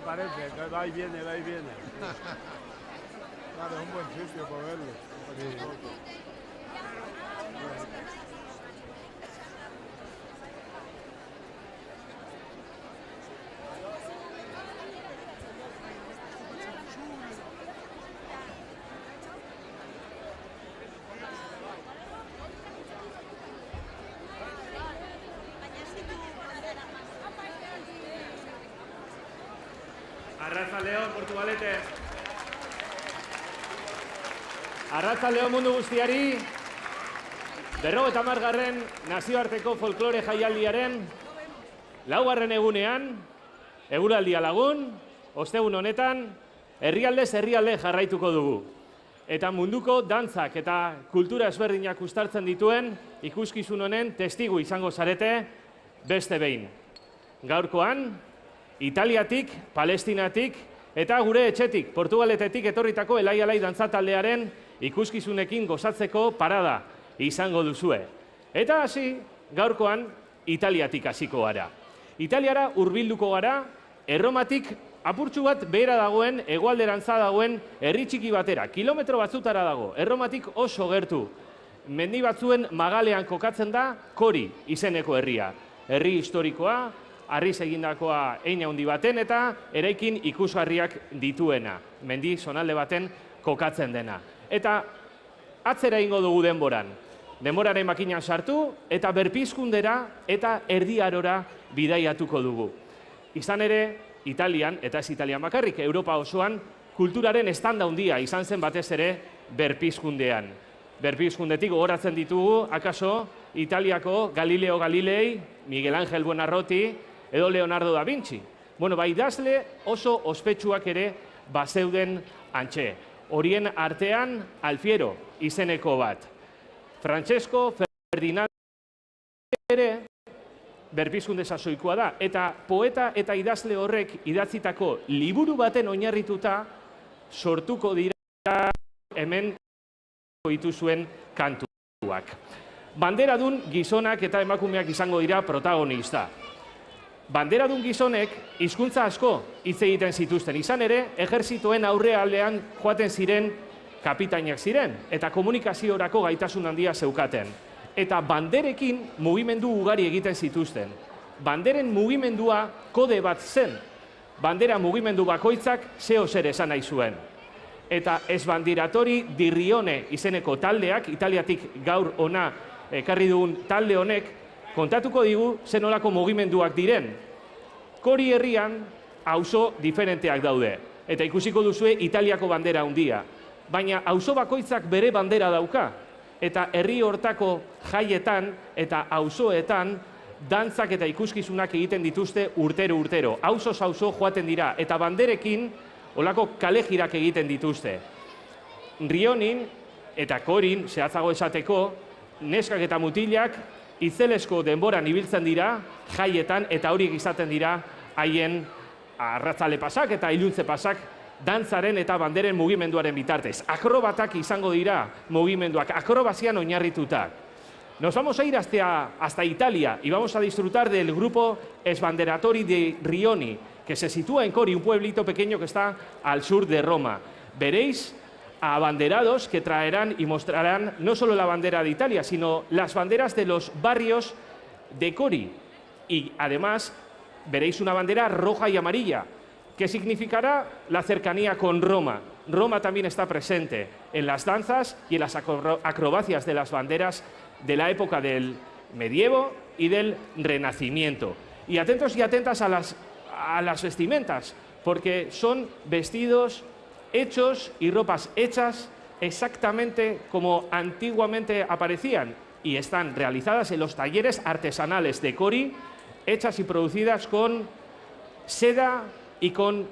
parece, que va y viene, va y viene. Claro, es un buen sitio para verlo. Arratsaldeon, Portugalete. Arratsaldeon mundu guztiari. 50. Nazioarteko folklore jaialdiaren 4. egunean, eguraldia lagun, ostegun honetan, herrialdez herrialde jarraituko dugu. Eta munduko dantzak eta kultura ezberdinak uztartzen dituen ikuskizun honen testigu izango zarete beste behin. Gaurkoan, Italiatik, Palestinatik eta gure etxetik, Portugaletetik etorritako elai-alai dantzataldearen ikuskizunekin gozatzeko parada izango duzue. Eta hasi, gaurkoan, Italiatik hasiko gara. Italiara hurbilduko gara, Erromatik apurtxu bat behera dagoen, hegoalderantza dagoen herri txiki batera. Kilometro batzutara dago, Erromatik oso gertu. Mendi batzuen magalean kokatzen da Kori izeneko herria. Herri historikoa, harriz egindakoa hein handi baten eta eraikin ikusgarriak dituena. Mendi zonalde baten kokatzen dena. Eta atzera egingo dugu denboran. Denboraren makinan sartu eta berpizkundera eta erdi arora bidaiatuko dugu. Izan ere, Italian, eta ez Italian bakarrik, Europa osoan, kulturaren estanda handia izan zen batez ere berpizkundean. Berpizkundetik gogoratzen ditugu, akaso, Italiako Galileo Galilei, Miguel Ángel Buonarroti, edo Leonardo da Vinci. Bueno, idazle oso ospetsuak ere bazeuden antxe. Horien artean Alfiero izeneko bat. Francesco Ferdinand ere berpizkunde sasoikoa da. Eta poeta eta idazle horrek idatzitako liburu baten oinarrituta sortuko dira hemen dituzuen kantuak. Banderadun gizonak eta emakumeak izango dira protagonista. Banderadun gizonek hizkuntza asko hitz egiten zituzten. Izan ere, ejerzitoen aurrealdean joaten ziren kapitainak ziren eta komunikaziorako gaitasun handia zeukaten. Eta banderekin mugimendu ugari egiten zituzten. Banderen mugimendua kode bat zen. Bandera mugimendu bakoitzak zeo zer esan nahi zuen. Eta Esbandiratori di Rione izeneko taldeak, Italiatik gaur ona ekarri dugun talde honek, kontatuko digu zenolako mugimenduak diren. Kori herrian auzo diferenteak daude. Eta ikusiko duzue Italiako bandera handia. Baina auzo bakoitzak bere bandera dauka. Eta herri hortako jaietan eta auzoetan dantzak eta ikuskizunak egiten dituzte urtero. Auzoz auzo joaten dira. Eta banderekin olako kalejirak egiten dituzte. Rionin eta Korin, zehatzago esateko, neskak eta mutilak itzelesko denboran ibiltzen dira, jaietan, eta horiek izaten dira haien arratzale pasak eta iluntze pasak dantzaren eta banderen mugimenduaren bitartez. Akrobatak izango dira mugimenduak, akrobazian oinarrituta. Nos vamos a ir hasta Italia y vamos a disfrutar del grupo Esbanderatori di Rioni, que se sitúa en Cori, un pueblito pequeño que está al sur de Roma. Veréis a abanderados que traerán y mostrarán no solo la bandera de Italia, sino las banderas de los barrios de Cori. Y además veréis una bandera roja y amarilla, que significará la cercanía con Roma. Roma también está presente en las danzas y en las acrobacias de las banderas de la época del medievo y del Renacimiento. Y atentos y atentas a las vestimentas, porque son vestidos hechos y ropas hechas exactamente como antiguamente aparecían y están realizadas en los talleres artesanales de Cori, hechas y producidas con seda y con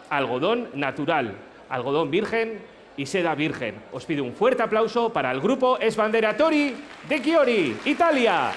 algodón natural, algodón virgen y seda virgen. Os pido un fuerte aplauso para el grupo Esbanderatori di Chiori, Italia.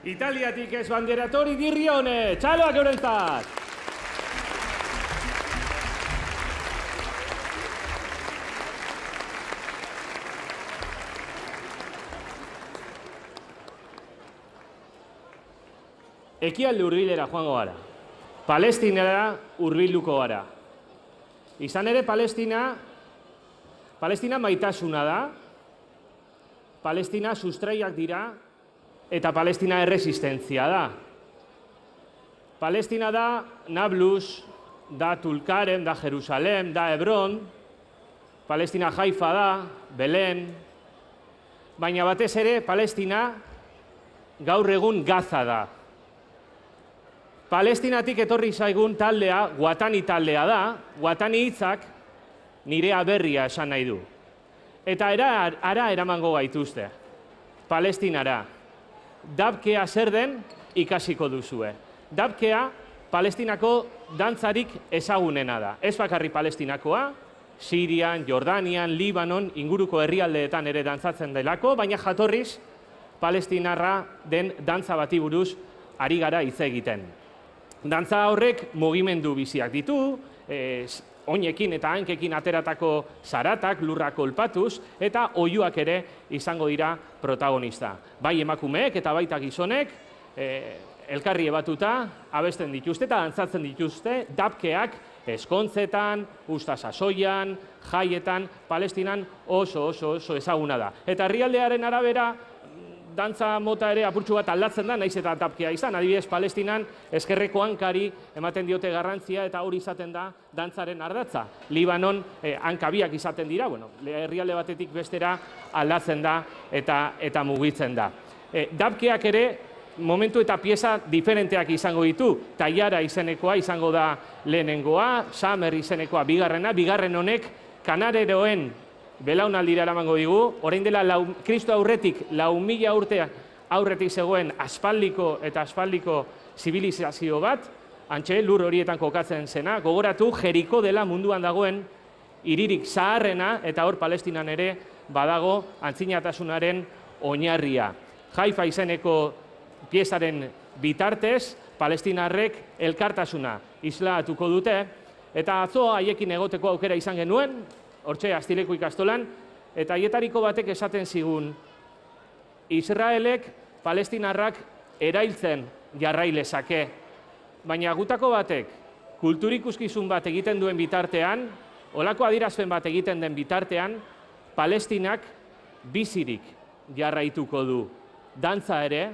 Italiatik ez banderatori Dirrione, txaloak eurentzat! Ekialde hurbilera joango gara. Palestinara hurbilduko gara. Izan ere, Palestina maitasuna da, Palestina sustraiak dira, eta Palestina erresistentzia da. Palestina da Nablus, da Tulkarem, da Jerusalem, da Hebron, Palestina Haifa da, Belen, baina batez ere, Palestina gaur egun Gaza da. Palestinatik etorri zaigun taldea, Watani taldea da, Watani hitzak nirea berria esan nahi du. Eta ara eramango gaituzte, Palestinara. Dabkea zer den ikasiko duzue. Dabkea Palestinako dantzarik ezagunena da. Ez bakarri Palestinakoa, Sirian, Jordanian, Libanon, inguruko herrialdeetan ere dantzatzen delako, baina jatorriz palestinarra den dantza bati buruz ari gara hitz egiten. Dantza horrek mugimendu biziak ditu, oinekin eta hankekin ateratako zaratak, lurrak kolpatuz, eta oihuak ere izango dira protagonista. Bai emakumeek eta baita gizonek, elkarri ebatuta, abesten dituzte eta dantzatzen dituzte, dabkeak eskontzetan, usta sasoian, jaietan, Palestinan oso ezaguna da. Eta herrialdearen arabera, dantza mota ere apurtxu bat aldatzen da, naiz eta dabkea izan. Adibidez, Palestinan ezkerreko hankari ematen diote garrantzia eta hori izaten da dantzaren ardatza. Libanon hankabiak izaten dira, herrialde batetik bestera aldatzen da eta mugitzen da. Dabkeak ere momentu eta pieza diferenteak izango ditu. Taiara izenekoa izango da lehenengoa, Samer izenekoa bigarren honek Kanareroen belaunaldira eramango digu, orain dela Kristo aurretik 4.000 urte aurretik zegoen aspaldiko zibilizazio bat, antxe lur horietan kokatzen zena, gogoratu Jeriko dela munduan dagoen hiririk zaharrena, eta hor Palestinan ere badago antzinatasunaren oinarria. Haifa izeneko piezaren bitartez, palestinarrek elkartasuna islatuko dute, eta atzo haiekin egoteko aukera izan genuen, hortxe Astileko ikastolan, eta haietariko batek esaten zigun, Israelek palestinarrak erailtzen jarrailezake, baina gutako batek kulturikuskizun bat egiten duen bitartean, olako adierazpen bat egiten den bitartean, Palestinak bizirik jarraituko du. Dantza ere,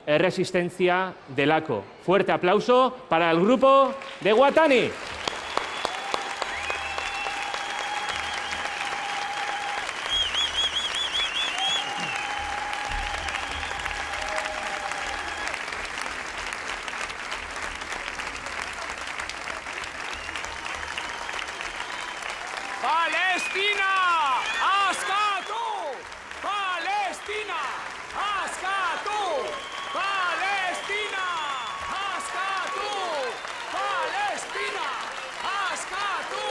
erresistentzia delako. Fuerte aplauso para el grupo de Watani. Palestina, askatu! Palestina, askatu! Palestina, askatu! Palestina, askatu!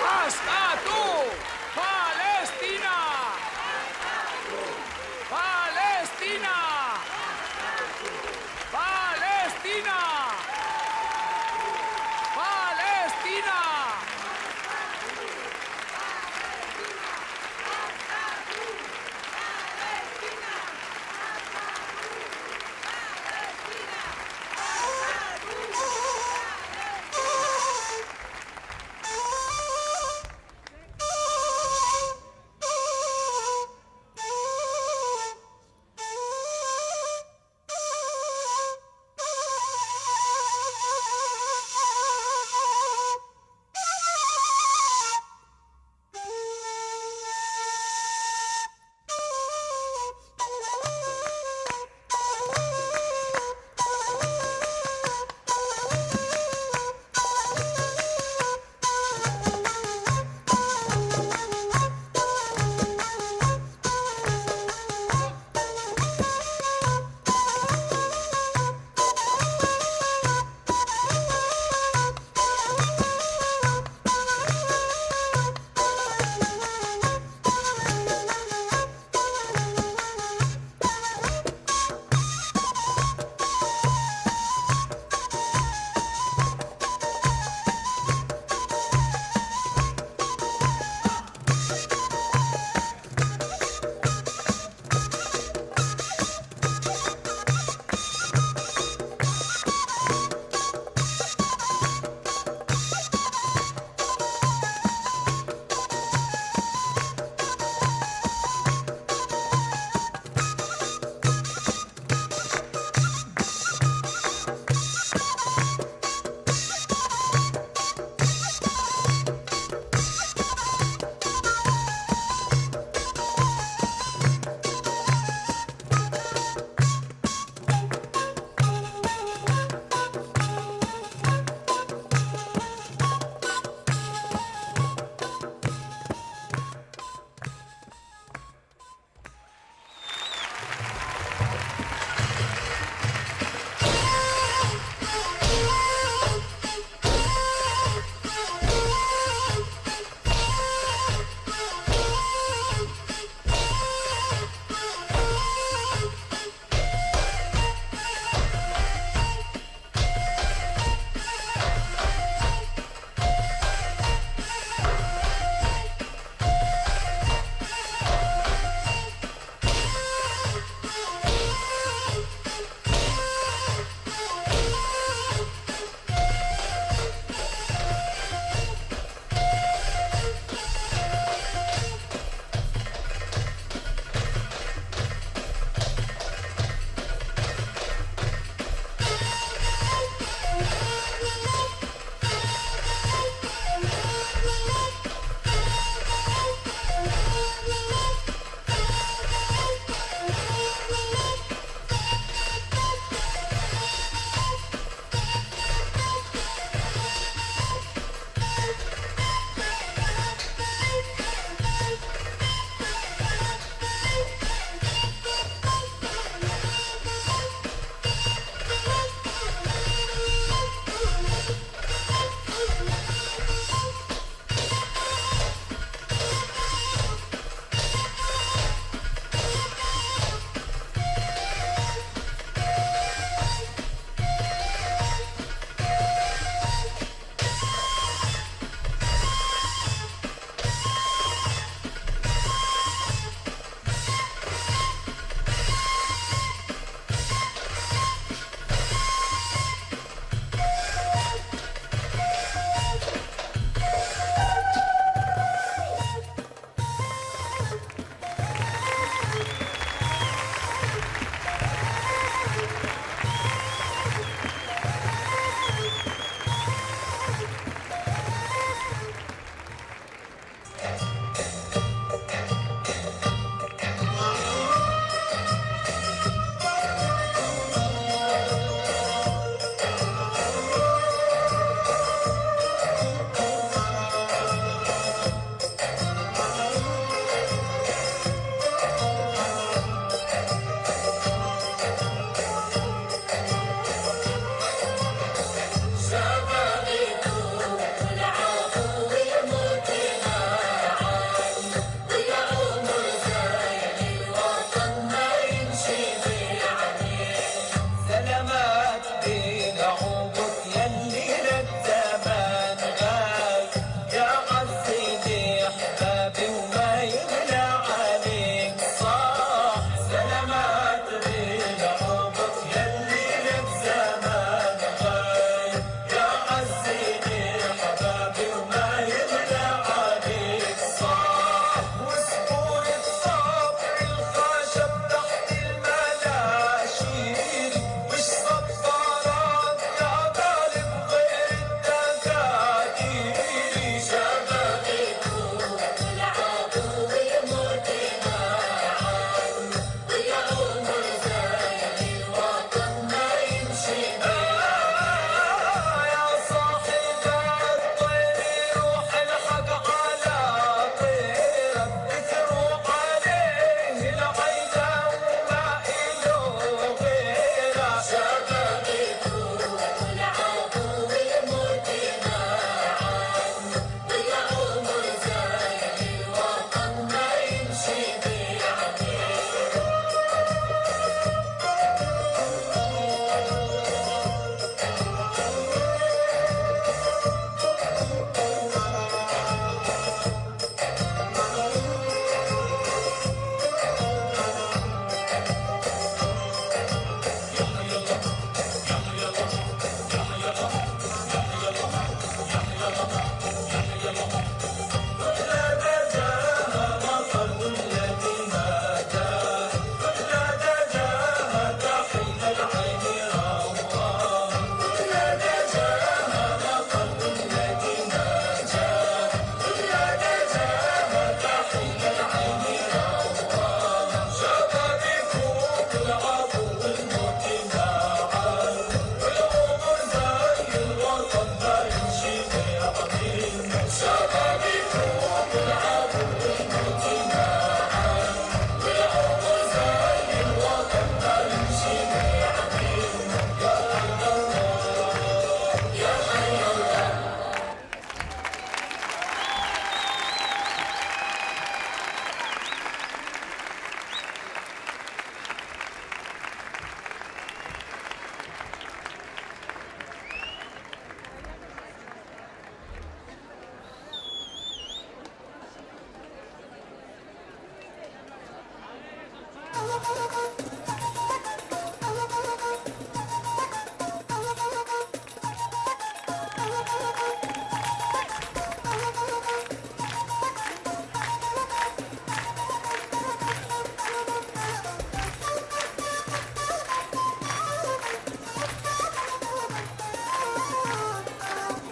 Askatu! Palestina! Palestina! Palestina!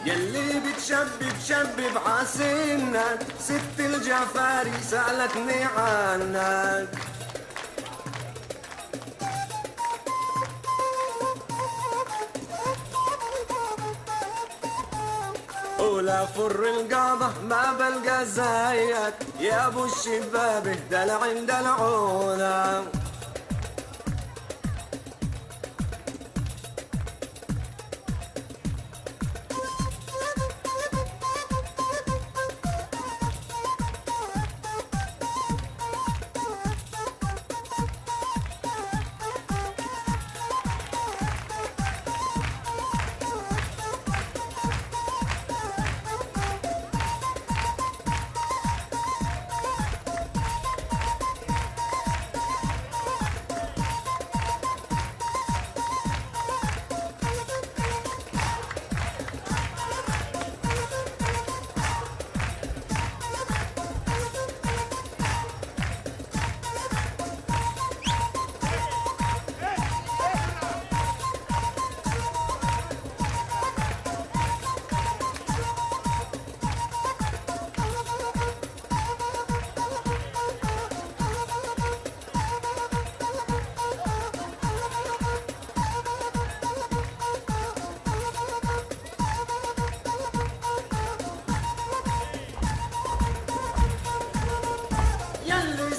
يلي بتشبب عسنك ست الجعفاري سألتني عنك ولا فر القاضة ما بلقى زيك يا ابو الشباب دلع دلعونا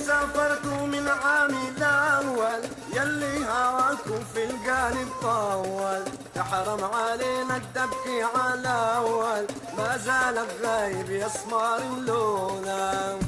سافرتوا من عامي الأول يلي هواكم في القالب طول تحرم علينا الدبكي على أول ما زال الغايب يسمر لونا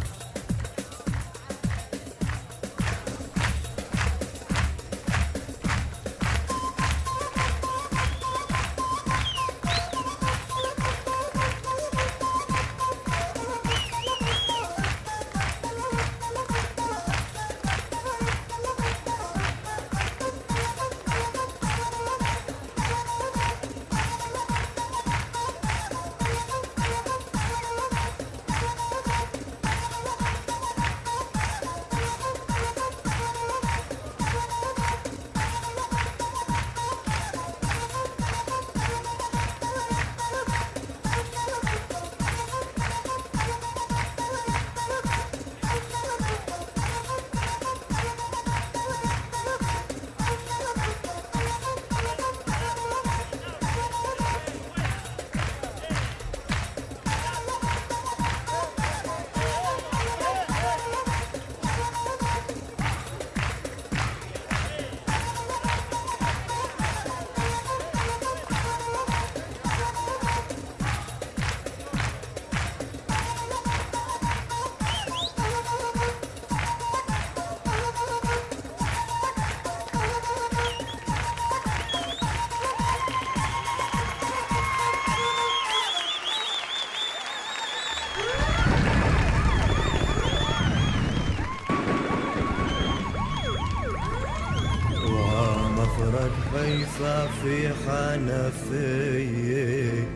خيفة في حنفية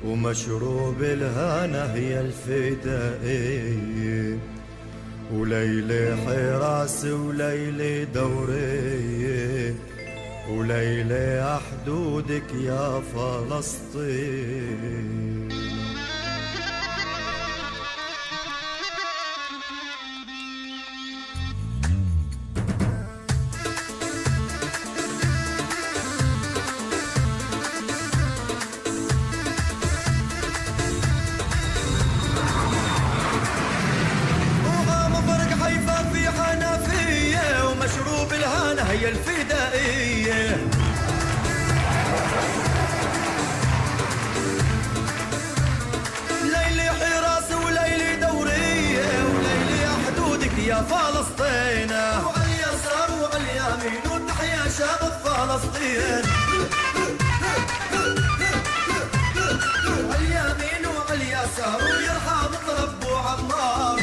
ومشروب الهنا هي الفدائية وليلة حراس وليلة دورية وليلة حدودك يا فلسطين. هي الفدائية ليلة حراس وليلة دورية وليلة حدودك يا فلسطين وعلى اليسار وعلى اليمين وتحيا شعب فلسطين وعلى اليمين وعلى اليسار ويرحم ضرب وعمار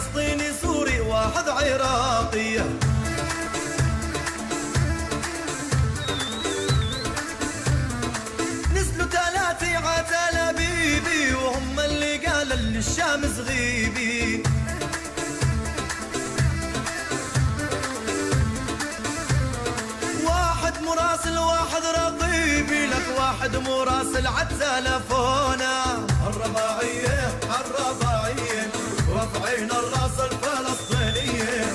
فلسطيني سوري واحد عراقي نزلوا تلاتي عتال بيبي وهم اللي قال اللي الشمس غيبي واحد مراسل واحد رقيبي لك واحد مراسل عالتلفونه الرباعية رافعين الراس الفلسطينية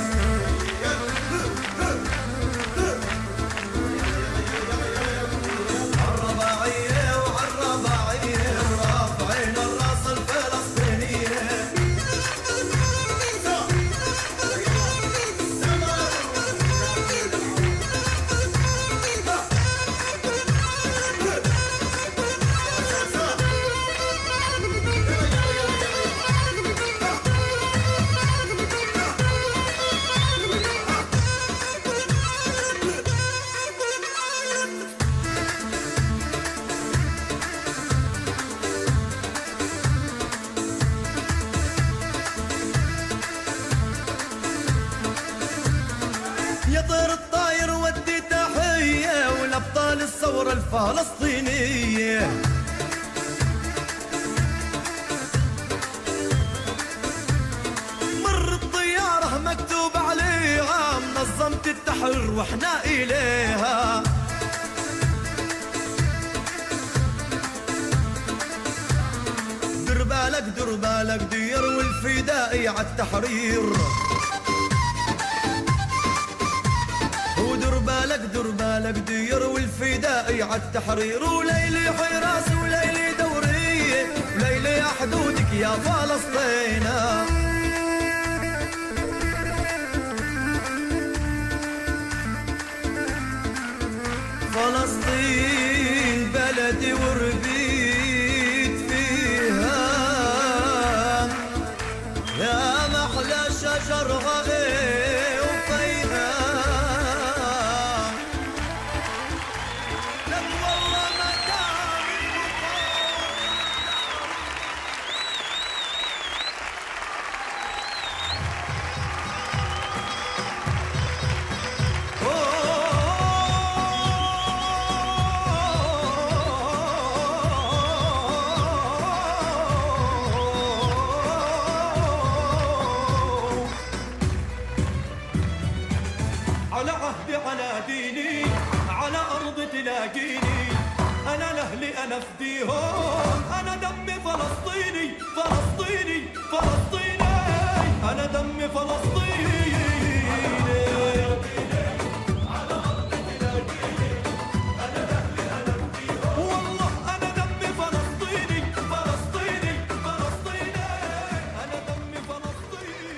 الرباعية رافعين الراس الفلسطينية يا طير الطاير ودي تحية والأبطال الثورة الفلسطينية مر الطيارة مكتوب عليها منظمة التحرير واحنا إليها دير بالك دير والفدائي عالتحرير دير بالك دير والفدائي عالتحرير وليلي حراس وليلي دورية وليلي حدودك يا فلسطين فلسطين بلدي وربيت فيها يا محلى شجر غالي وفيها لك والله مكان على عهدي على ديني على أرض تلاقيني أنا لأهلي أنا فديهم أنا دمي فلسطيني فلسطيني فلسطيني أنا دمي فلسطيني والله أنا دمي فلسطيني فلسطيني فلسطيني أنا دمي فلسطيني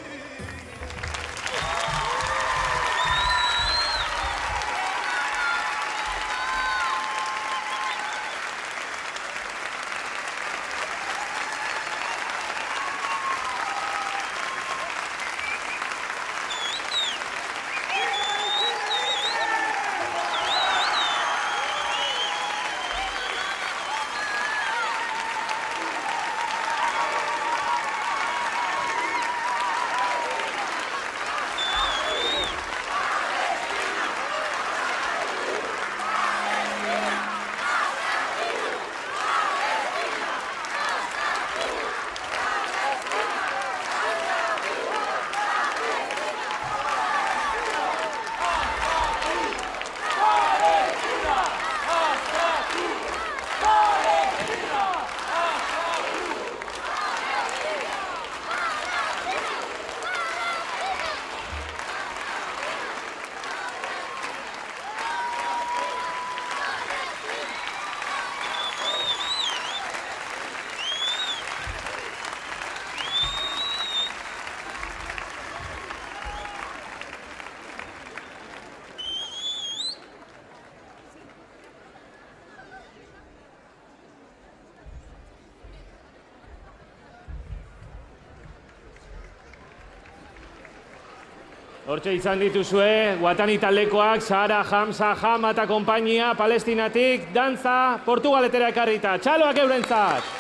Hortxe izan dituzue, Guatani taldekoak, Sara, Hamza, Hama eta konpainia, Palestinatik, dantza, Portugaletera ekarrita. Txaloak eurentzat!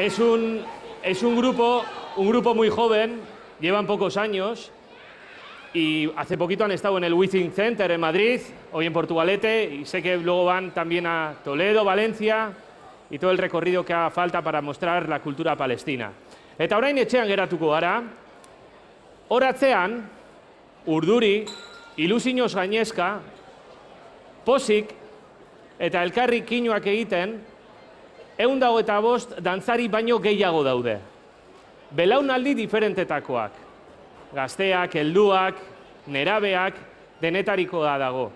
es un grupo muy joven, llevan pocos años y hace poquito han estado en el Withing Center en Madrid, hoy en Portugalete, y sé que luego van también a Toledo, Valencia y todo el recorrido que haga falta para mostrar la cultura palestina. Eta orain etxean geratuko gara, hor atzean, urduri, ilusioz gainezka, pozik eta elkarri kinuak egiten, 125 dantzari baino gehiago daude. Belaunaldi diferentetakoak. Gazteak, helduak, nerabeak, denetariko dago.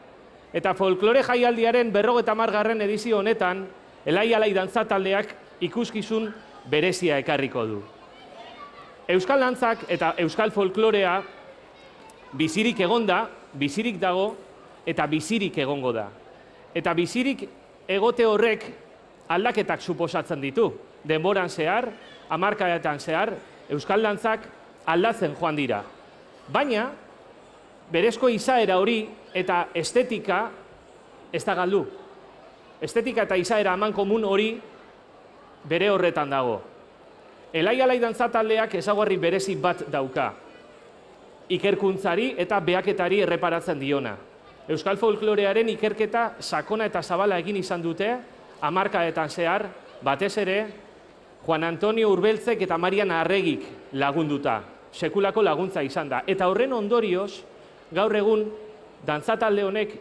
Eta folklore jaialdiaren 50. edizio honetan, Elai-alai dantza taldeak ikuskizun berezia ekarriko du. Euskal dantzak eta euskal folklorea bizirik egonda, bizirik dago eta bizirik egongo da. Eta bizirik egote horrek aldaketak suposatzen ditu. Denboran zehar, hamarkadetan zehar, euskal dantzak aldatzen joan dira. Baina, berezko izaera hori eta estetika ez da galdu. Estetika eta izaera amankomun hori bere horretan dago. Elai-alai dantza taldeak ezaugarri berezi bat dauka. Ikerkuntzari eta behaketari erreparatzen diona. Euskal folklorearen ikerketa sakona eta zabala egin izan dute, hamarkadetan zehar, batez ere, Juan Antonio Urbeltzek eta Marian Arregik lagunduta. Sekulako laguntza izan da. Eta horren ondorioz, gaur egun, dantza talde honek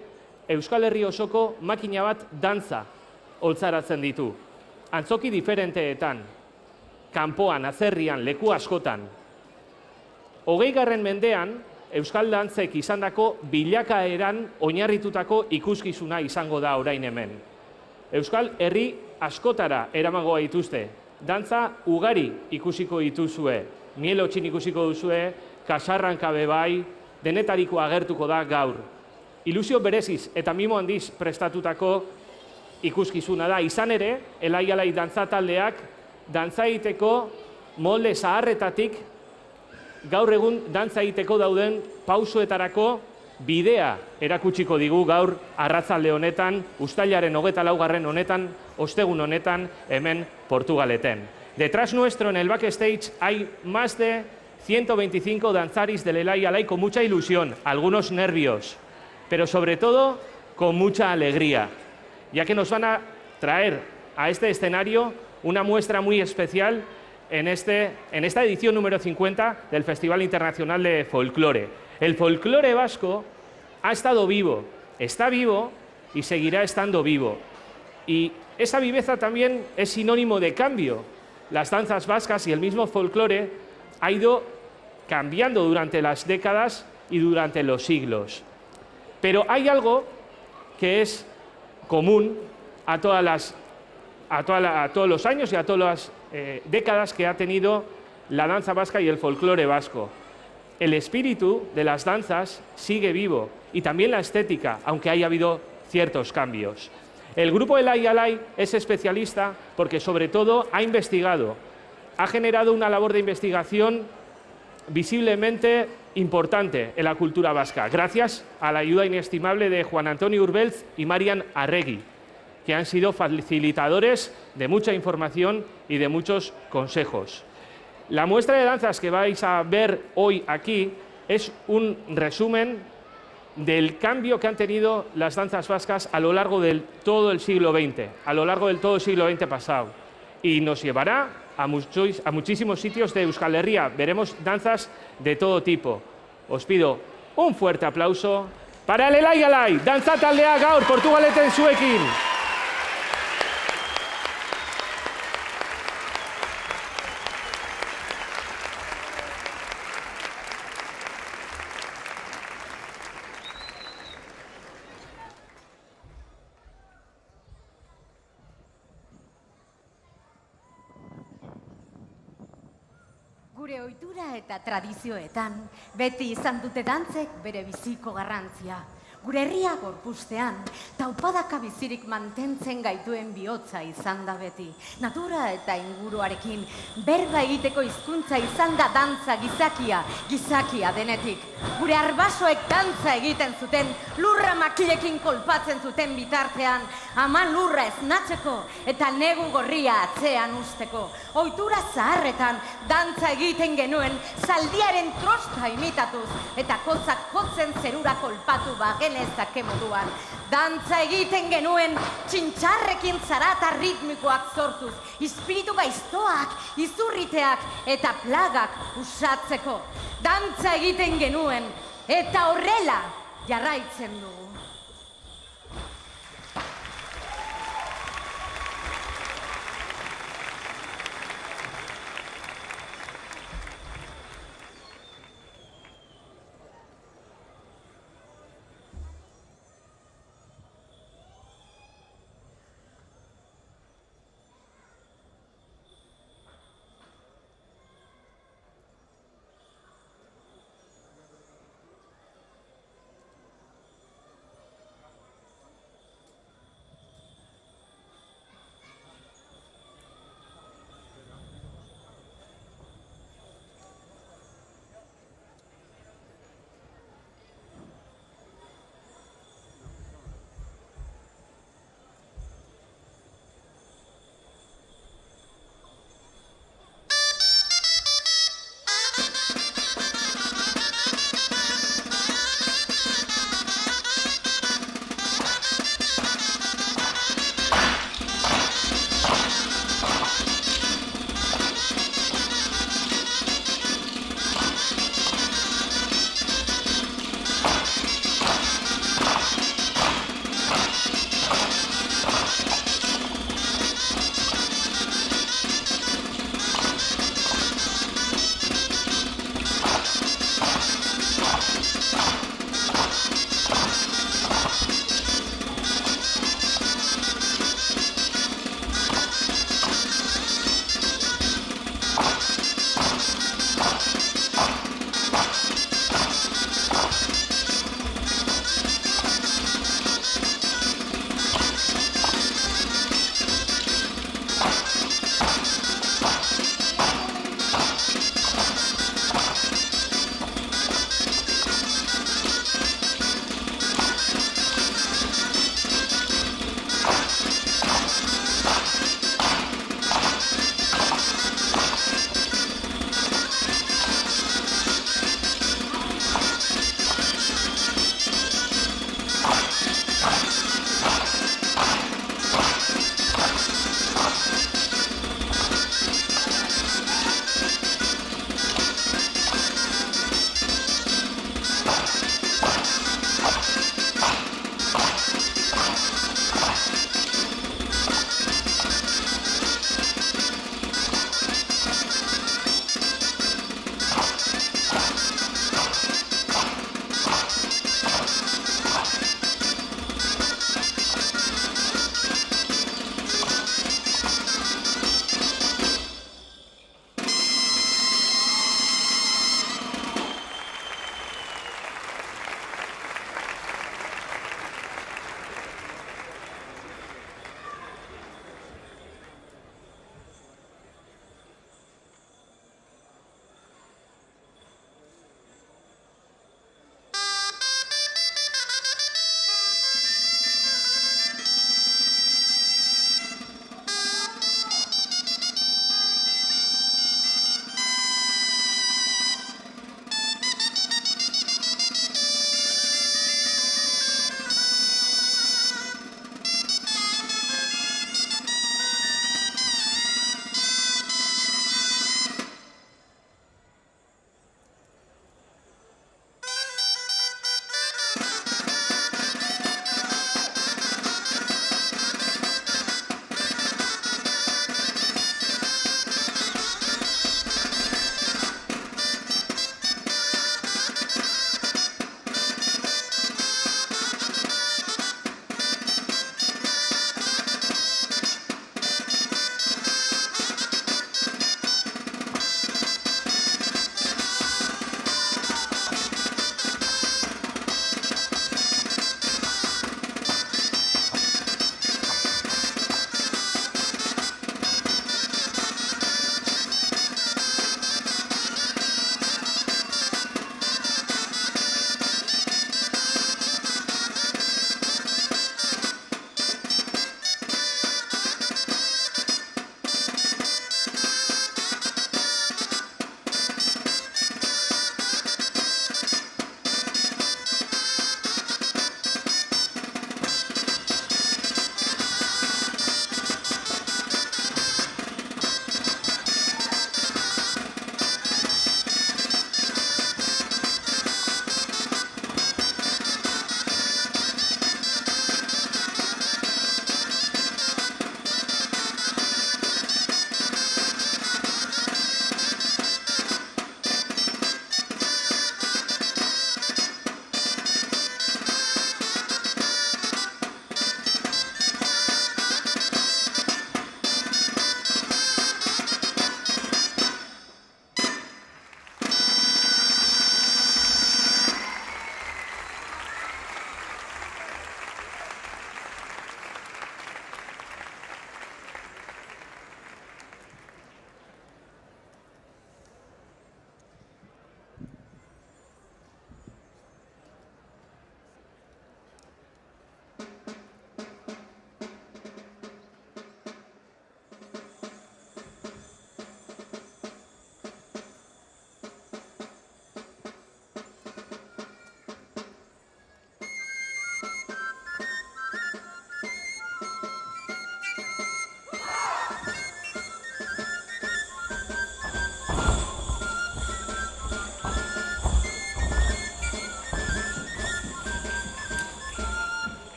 Euskal Herri osoko makina bat dantza holtzaratzen ditu. Antzoki diferenteetan, kanpoan, atzerrian, leku askotan. 20. mendean, Euskal dantzek izandako bilakaeran oinarritutako ikuskizuna izango da orain hemen. Euskal Herri askotara eramango dituzte. Dantza ugari ikusiko dituzue. Mielotxin ikusiko duzue, Kasarranka bai, denetariko agertuko da gaur. Ilusio bereziz eta mimo handiz prestatutako ikuskizuna da. Izan ere, Elai-alai dantza taldeak dantza egiteko molde zaharretatik gaur egun dantza egiteko dauden pausoetarako bidea erakutsiko digu gaur arratzalde honetan, uztailaren 24. honetan, ostegun honetan, hemen Portugaleten. Detrás nuestro en el backstage hay más de 125 danzaris del Elai-alai con mucha ilusión, algunos nervios, pero sobre todo con mucha alegría, ya que nos van a traer a este escenario una muestra muy especial en esta edición número 50 del Festival Internacional de Folclore. El folclore vasco ha estado vivo, está vivo y seguirá estando vivo. Y esa viveza también es sinónimo de cambio. Las danzas vascas y el mismo folclore ha ido cambiando durante las décadas y durante los siglos. Pero hay algo que es común a todos los años y a todas las décadas que ha tenido la danza vasca y el folclore vasco. El espíritu de las danzas sigue vivo y también la estética, aunque haya habido ciertos cambios. El grupo Elai-alai es especialista porque sobre todo ha investigado, ha generado una labor de investigación visiblemente importante en la cultura vasca, gracias a la ayuda inestimable de Juan Antonio Urbeltz y Marian Arregui, que han sido facilitadores de mucha información y de muchos consejos. La muestra de danzas que vais a ver hoy aquí es un resumen del cambio que han tenido las danzas vascas a lo largo de todo el siglo XX, a lo largo del todo el siglo XX pasado. Y nos llevará a muchísimos sitios de Euskal Herria. Veremos danzas de todo tipo. Os pido un fuerte aplauso para el Elai-alai, dantza taldea gaur Portugaleten zuekin. Gure ohitura eta tradizioetan, beti izan dute dantzek bere biziko garrantzia. Gure herria gorpustean, taupadaka bizirik mantentzen gaituen bihotza izan da beti. Natura eta inguruarekin berba egiteko hizkuntza izan da dantza gizakia denetik. Gure arbasoek dantza egiten zuten, lurra makilekin kolpatzen zuten bitartean, ama lurra esnatzeko eta negu gorria atzean usteko. Ohitura zaharretan dantza egiten genuen zaldiaren trosta imitatuz eta kotzak jotzen zerura kolpatu bagenezake moduan. Dantza egiten genuen txintxarrekin zarata ritmikoak sortuz, espiritu gaiztoak, izurriteak eta plagak usatzeko. Dantza egiten genuen eta horrela jarraitzen dugu.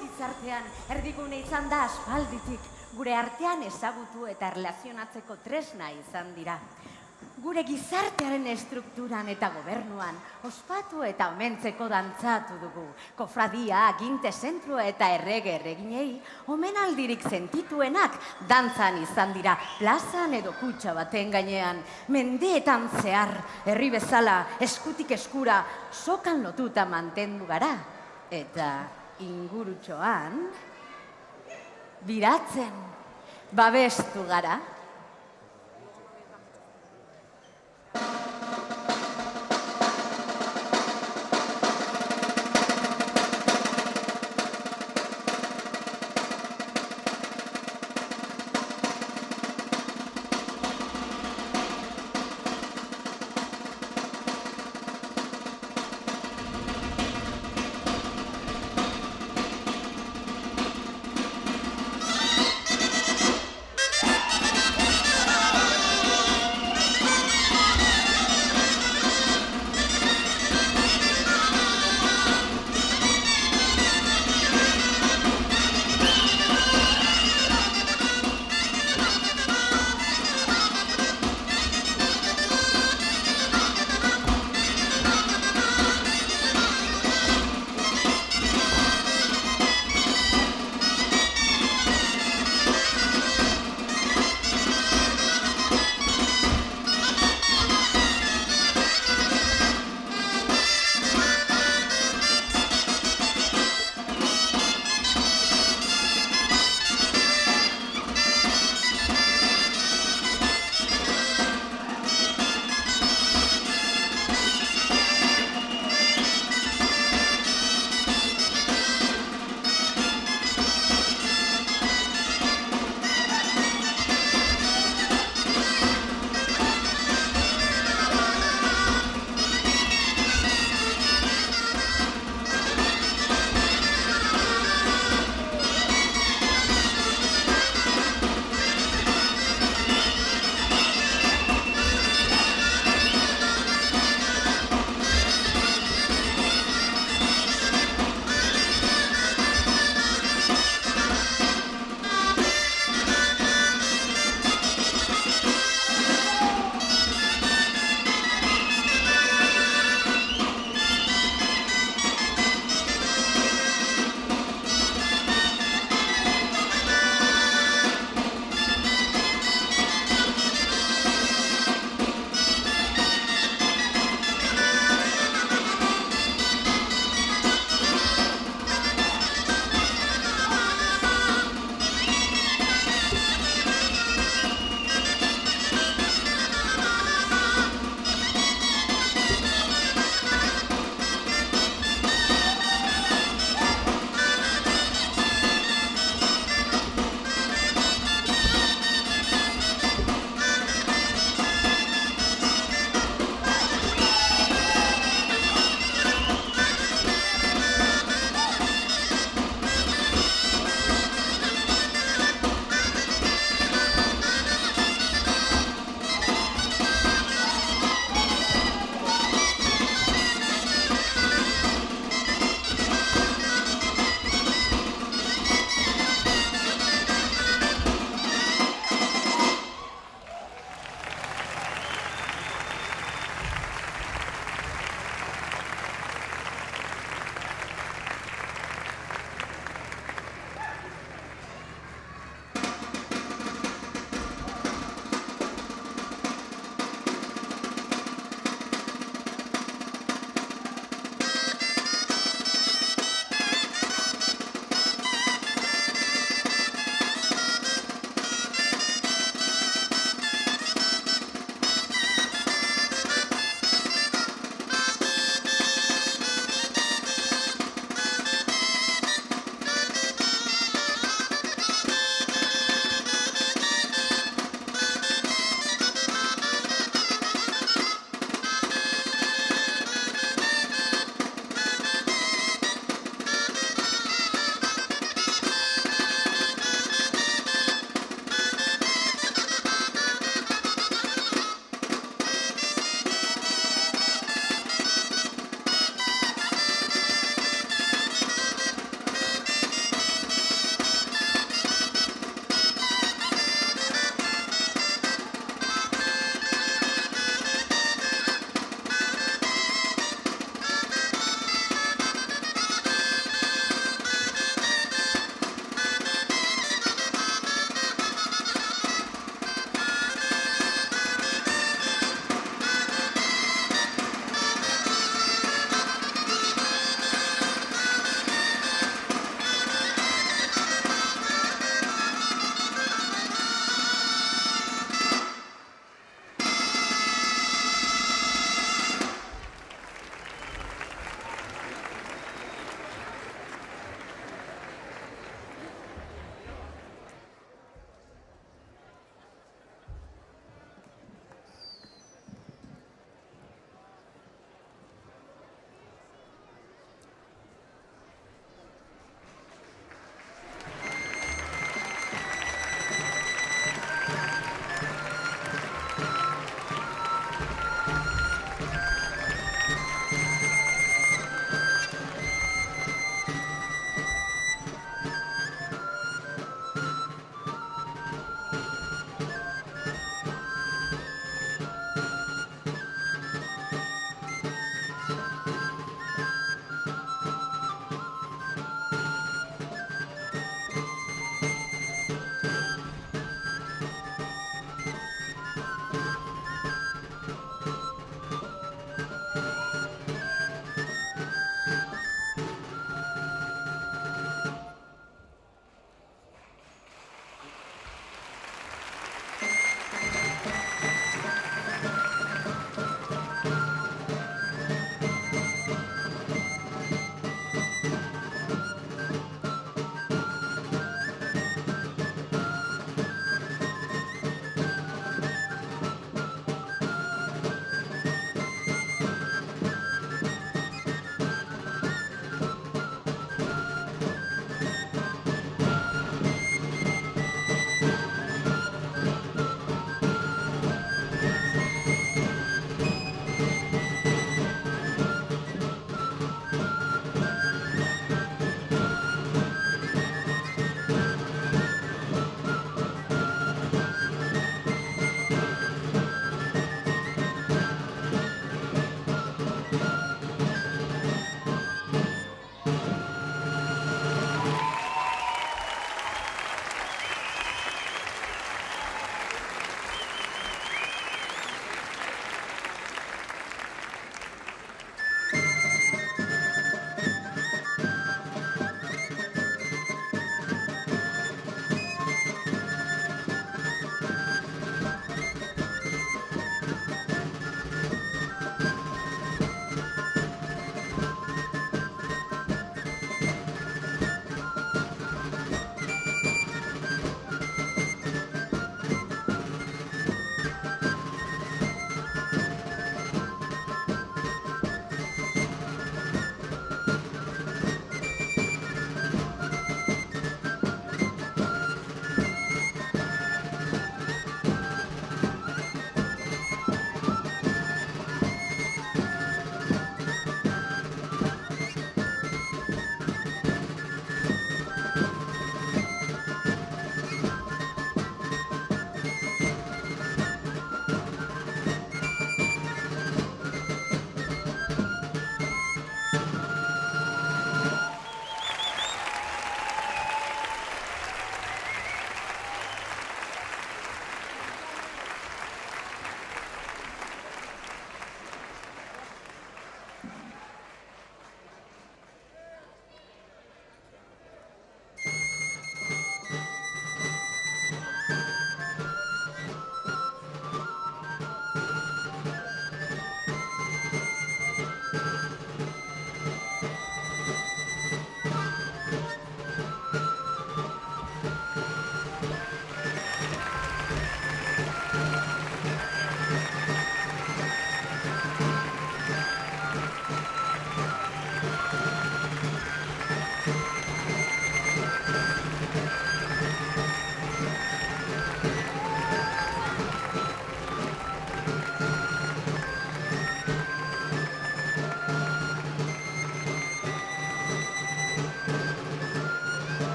gizartean erdigune izan da aspalditik, gure artean ezagutu eta erlazionatzeko tresna izan dira. Gure gizartearen estrukturan eta gobernuan ospatu eta omentzeko dantzatu dugu. Kofradia, aginte zentro eta erreginei omenaldirik sentituenak dantzan izan dira, plazan edo kutxa baten gainean. Mendeetan zehar, herri bezala, eskutik eskura, sokan lotuta mantendu gara. Eta ingurutxoan, biratzen, babestu gara.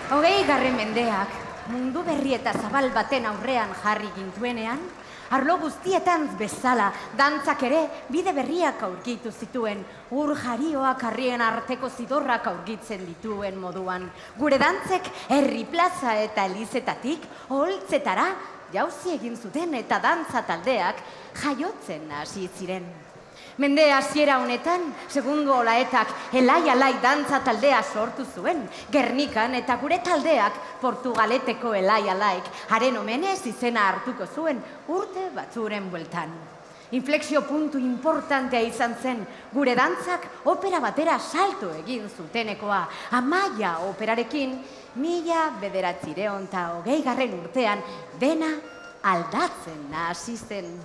20. mendeak mundu berri eta zabal baten aurrean jarri gintuenean, arlo guztietan bezala dantzak ere bide berriak aurkitu zituen, ur jarioak harrien arteko zidorrak aurkitzen dituen moduan. Gure dantzek herri plaza eta elizetatik oholtzetara jauzi egin zuten eta dantza taldeak jaiotzen hasi ziren. Mende hasiera honetan, segundo olaetak elai dantza taldea sortu zuen, Gernikan, eta gure taldeak Portugaleteko elai-alaik haren omenez izena hartuko zuen urte batzuren bueltan. Inflexio puntu importantea izan zen, gure dantzak opera batera salto egin zutenekoa, Amaia operarekin 1920 urtean dena aldatzen hasi zen.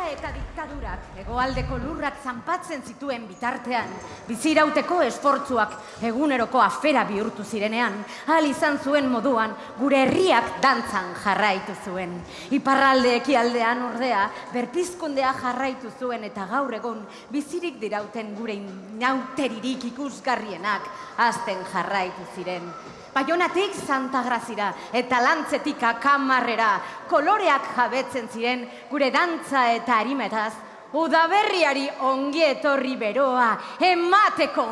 Eta diktadurak hegoaldeko lurrak zanpatzen zituen bitartean, bizirauteko esfortzuak eguneroko afera bihurtu zirenean, ahal izan zuen moduan gure herriak dantzan jarraitu zuen. Iparralde ekialdean ordea, berpizkundea jarraitu zuen eta gaur egun bizirik dirauten gure inauteririk ikusgarrienak hazten jarraitu ziren. Baionatik Santa Grazira eta Lantzetik Akamarrera koloreak jabetzen ziren gure dantza eta arimetaz, udaberriari ongi etorri beroa emateko.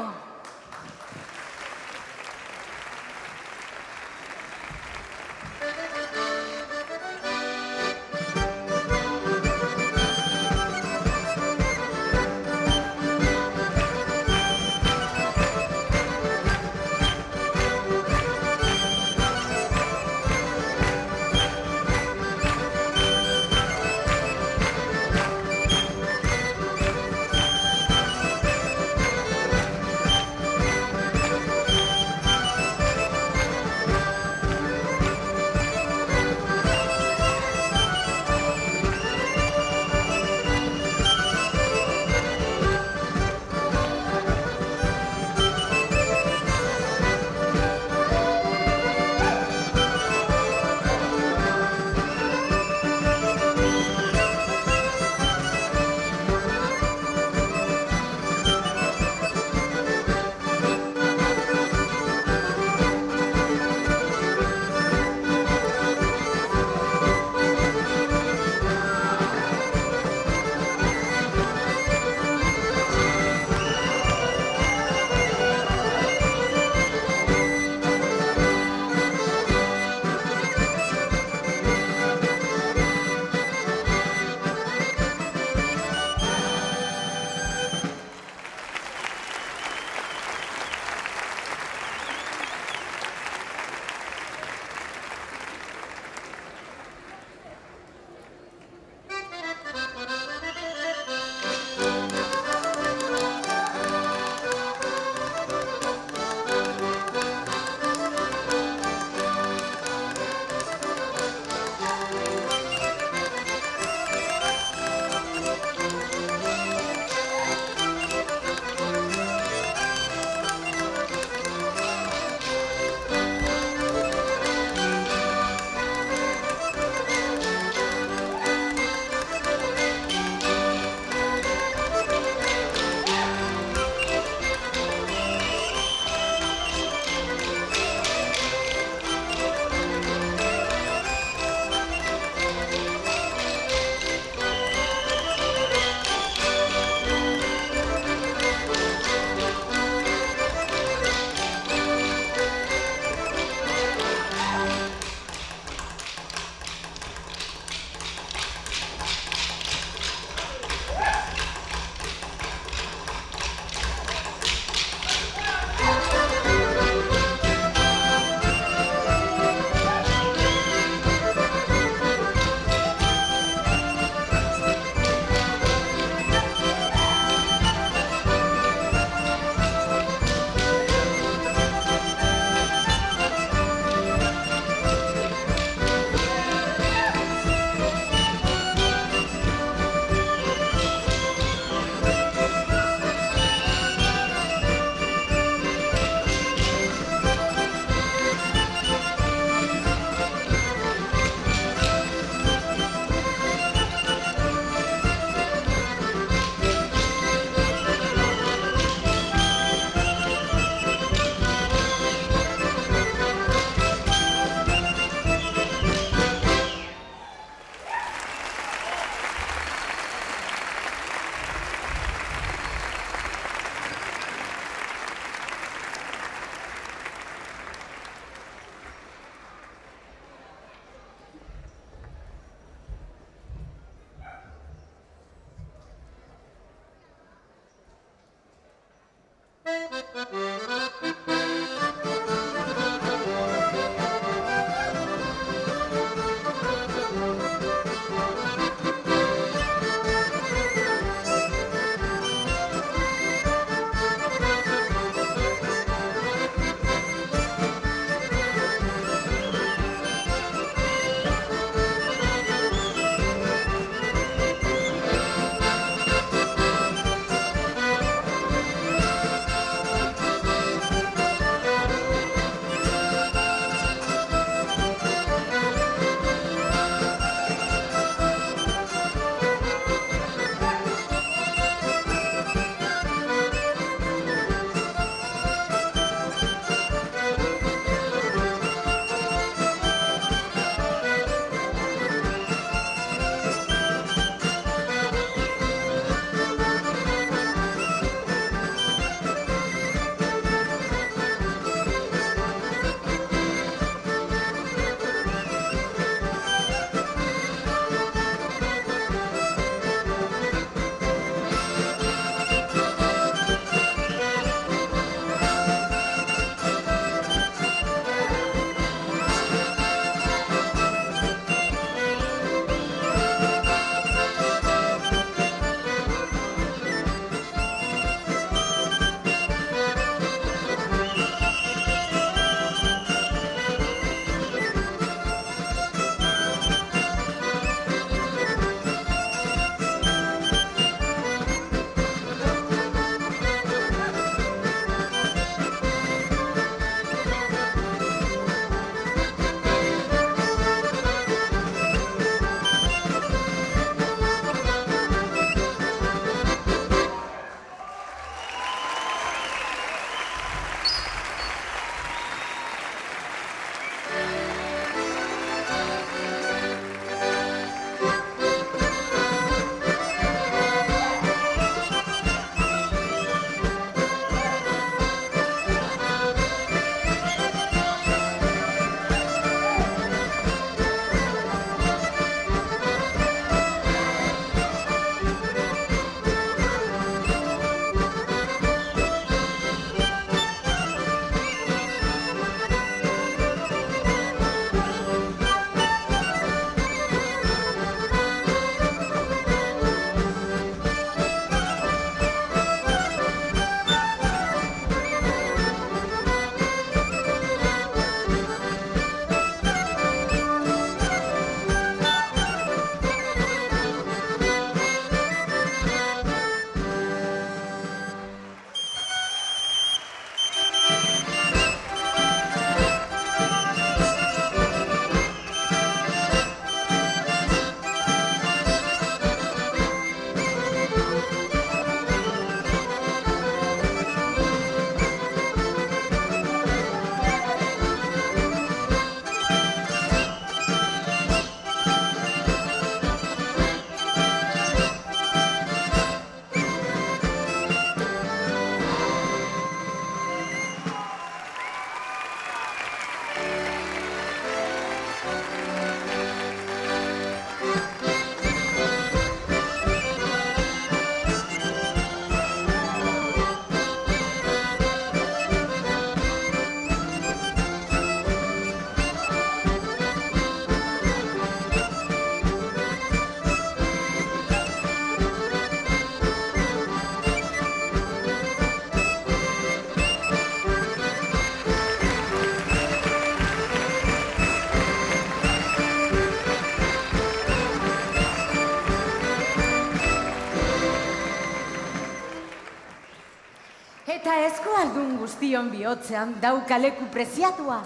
Eta eskualdun guztion bihotzean daukaleku preziatua,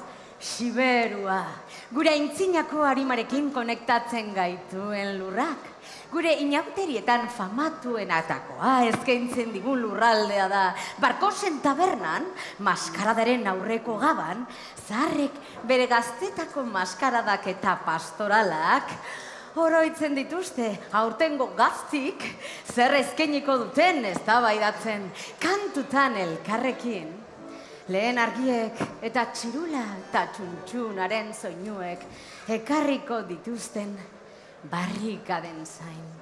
Siberua, gure aintzinako harimarekin konektatzen gaituen lurrak. Gure inauterietan famatuenatakoa eskaintzen digun lurraldea da. Barkosen tabernan, maskaradaren aurreko gaban, zaharrek bere gaztetako maskaradak eta pastoralak oroitzen dituzte, aurtengo gaztik zer eskainiko duten eztabaidatzen, kantutan elkarrekin. Lehen argiek eta txirula eta txuntxunaren soinuek ekarriko dituzten barrikaden zain.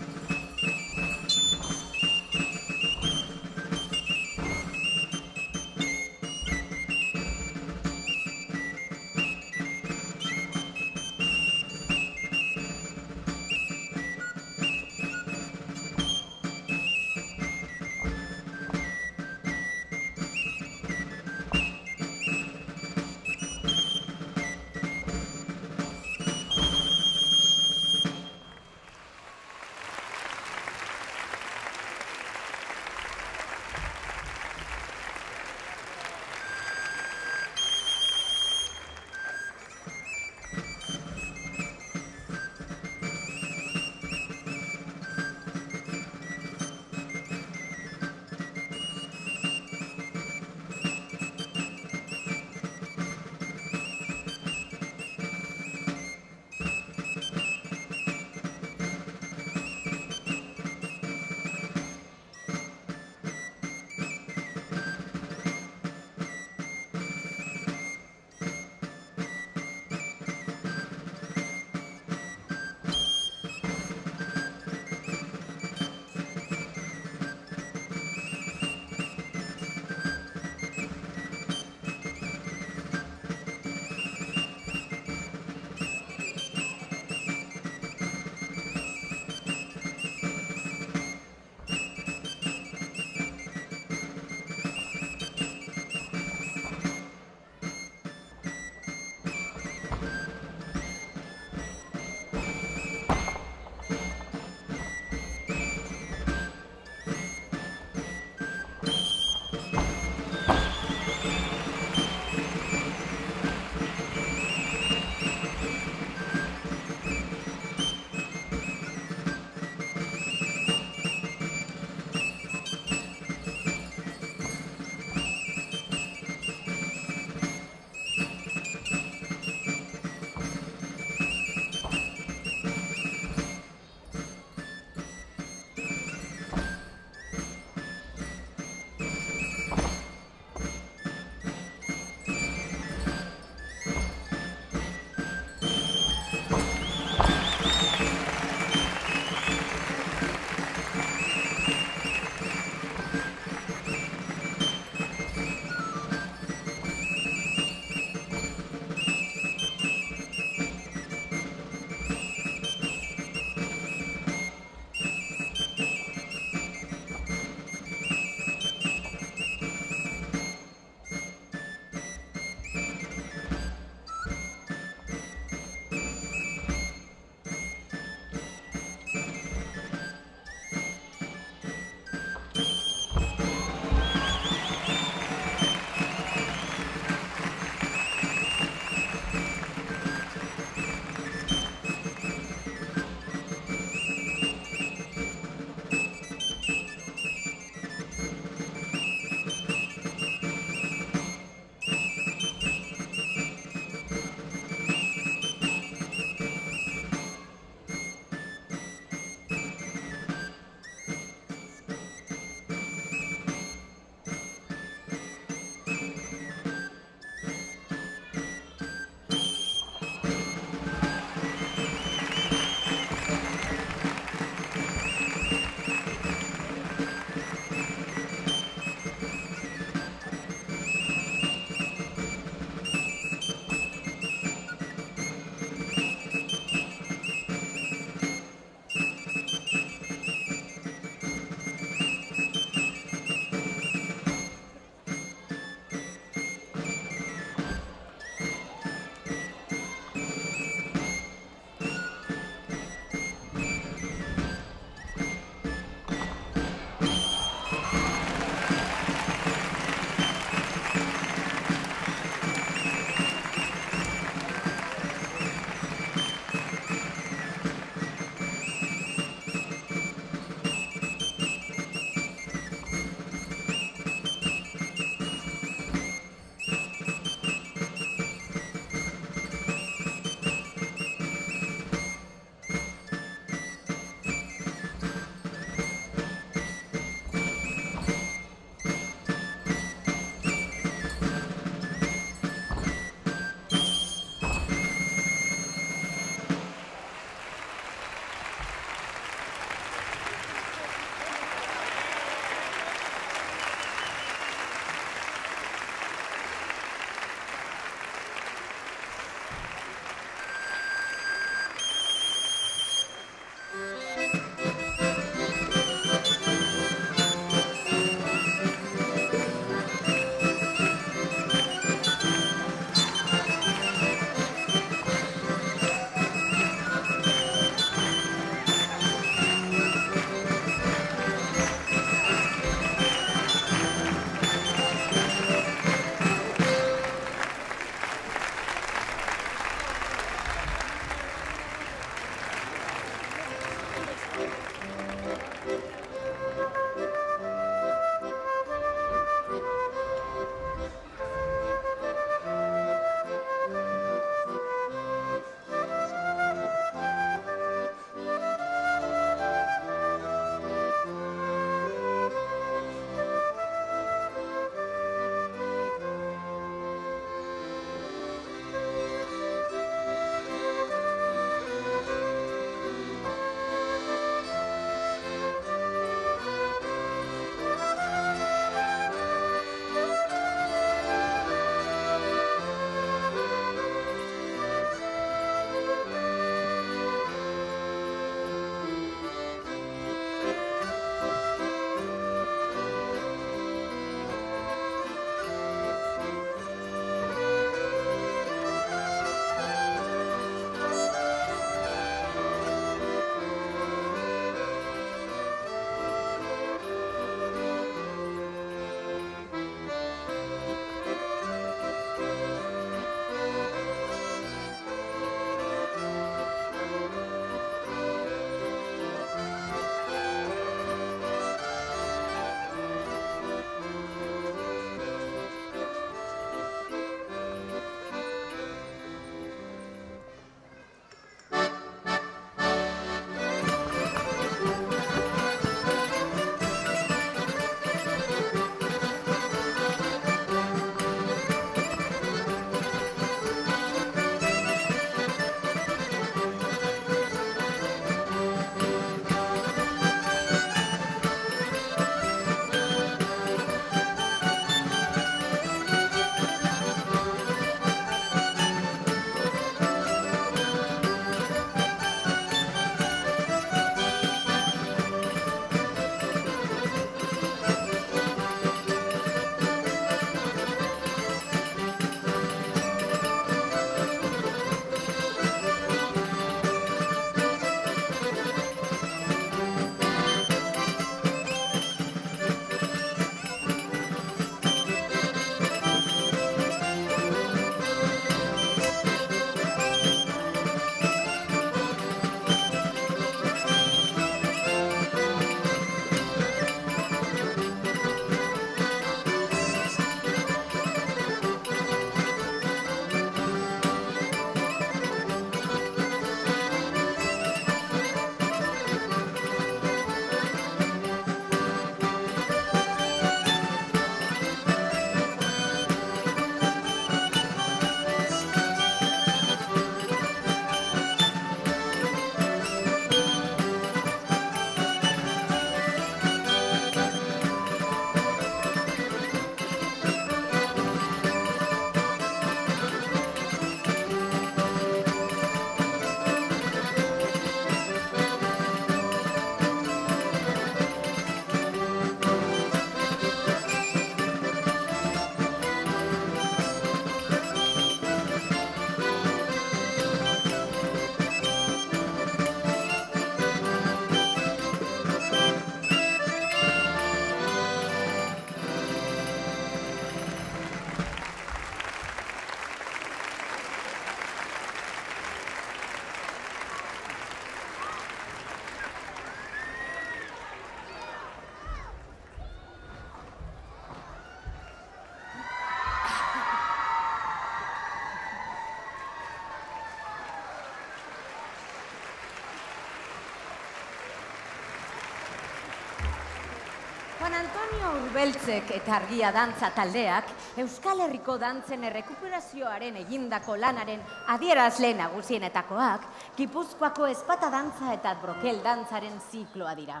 Juan Antonio Urbeltzek eta Argia Dantza taldeak Euskal Herriko dantzen errekuperazioaren egindako lanaren adierazle nagusienetakoak Gipuzkoako ezpata dantza eta brokel dantzaren zikloa dira.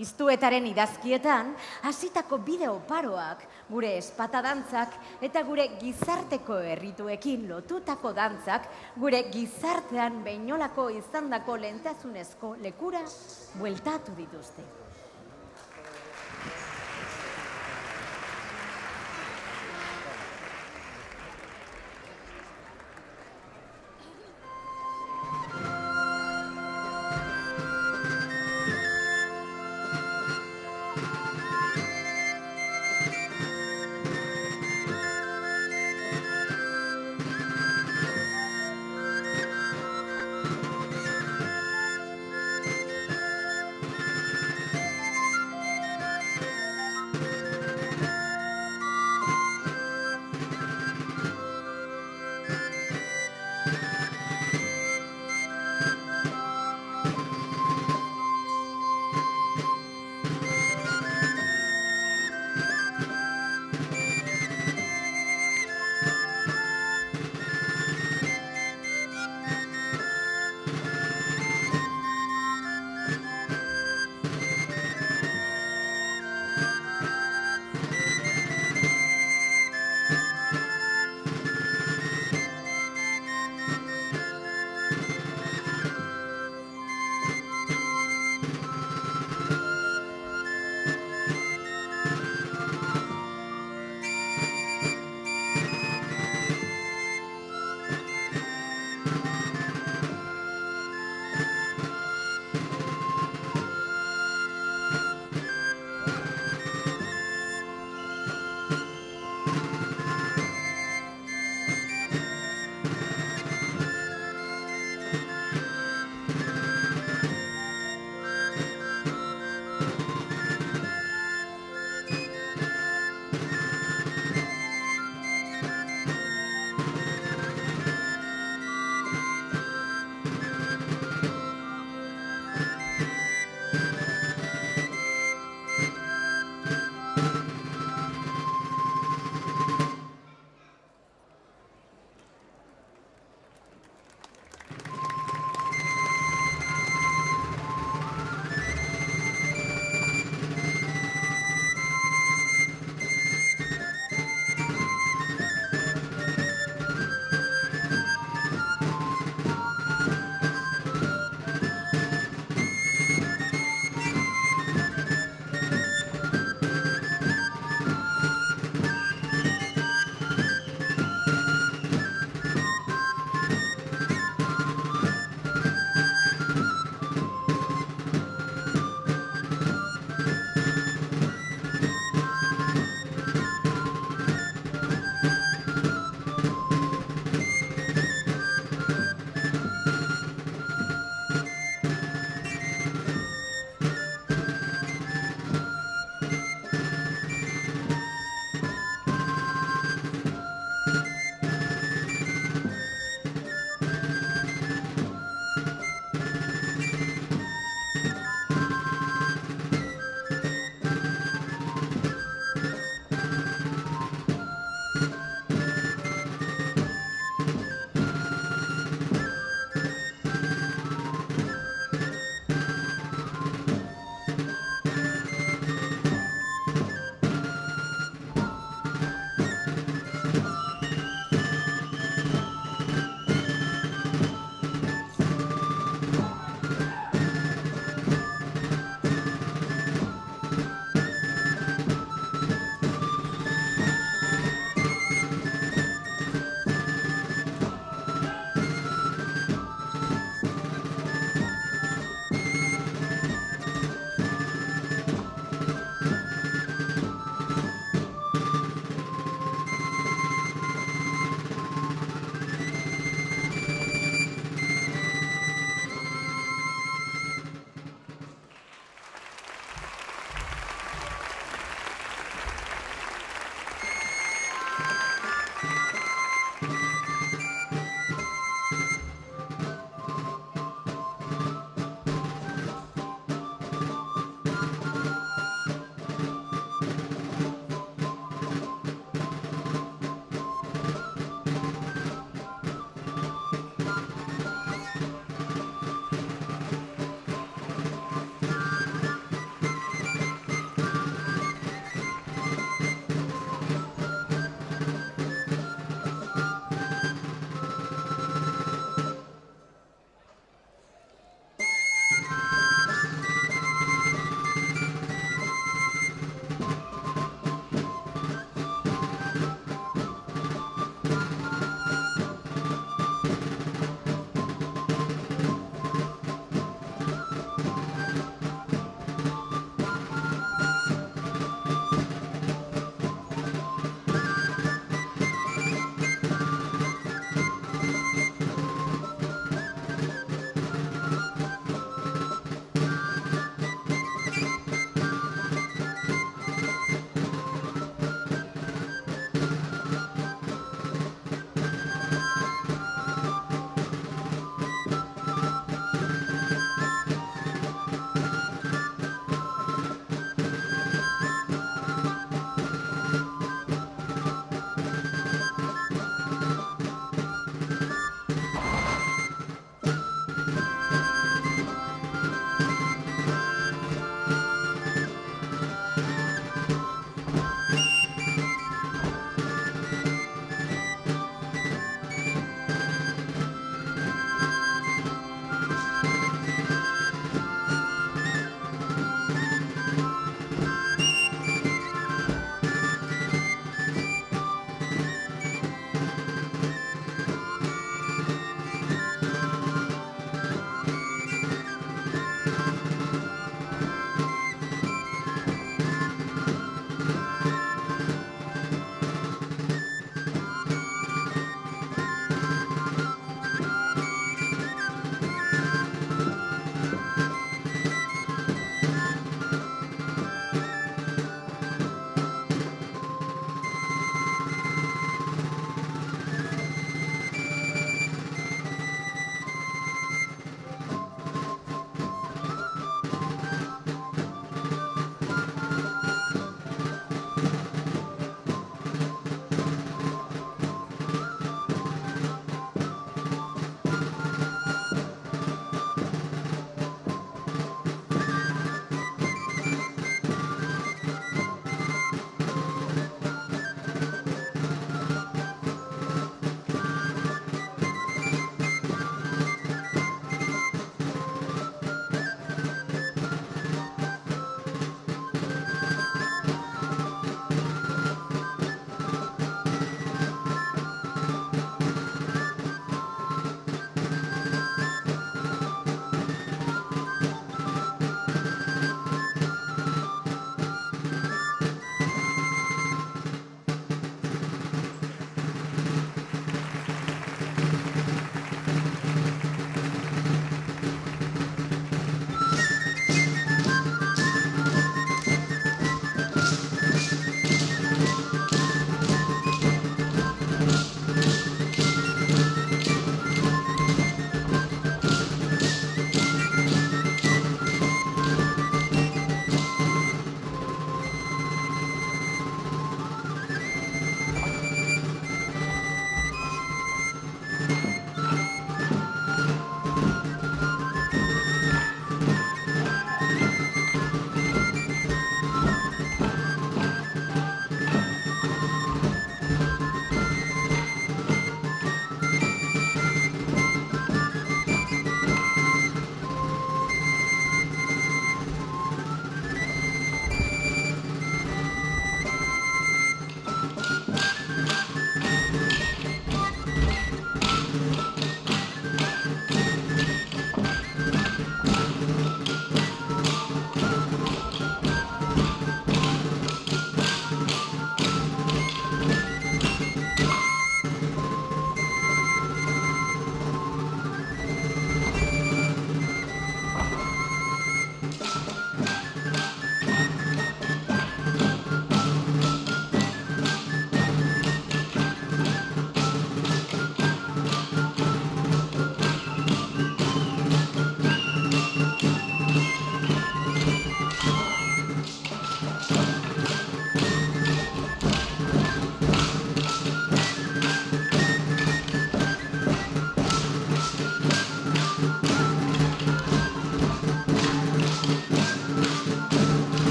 Iztuetaren idazkietan, hasitako bideo paroak, gure ezpata dantzak eta gure gizarteko errituekin lotutako dantzak, gure gizartean behinolako izandako lehentasunezko lekura bueltatu dituzte.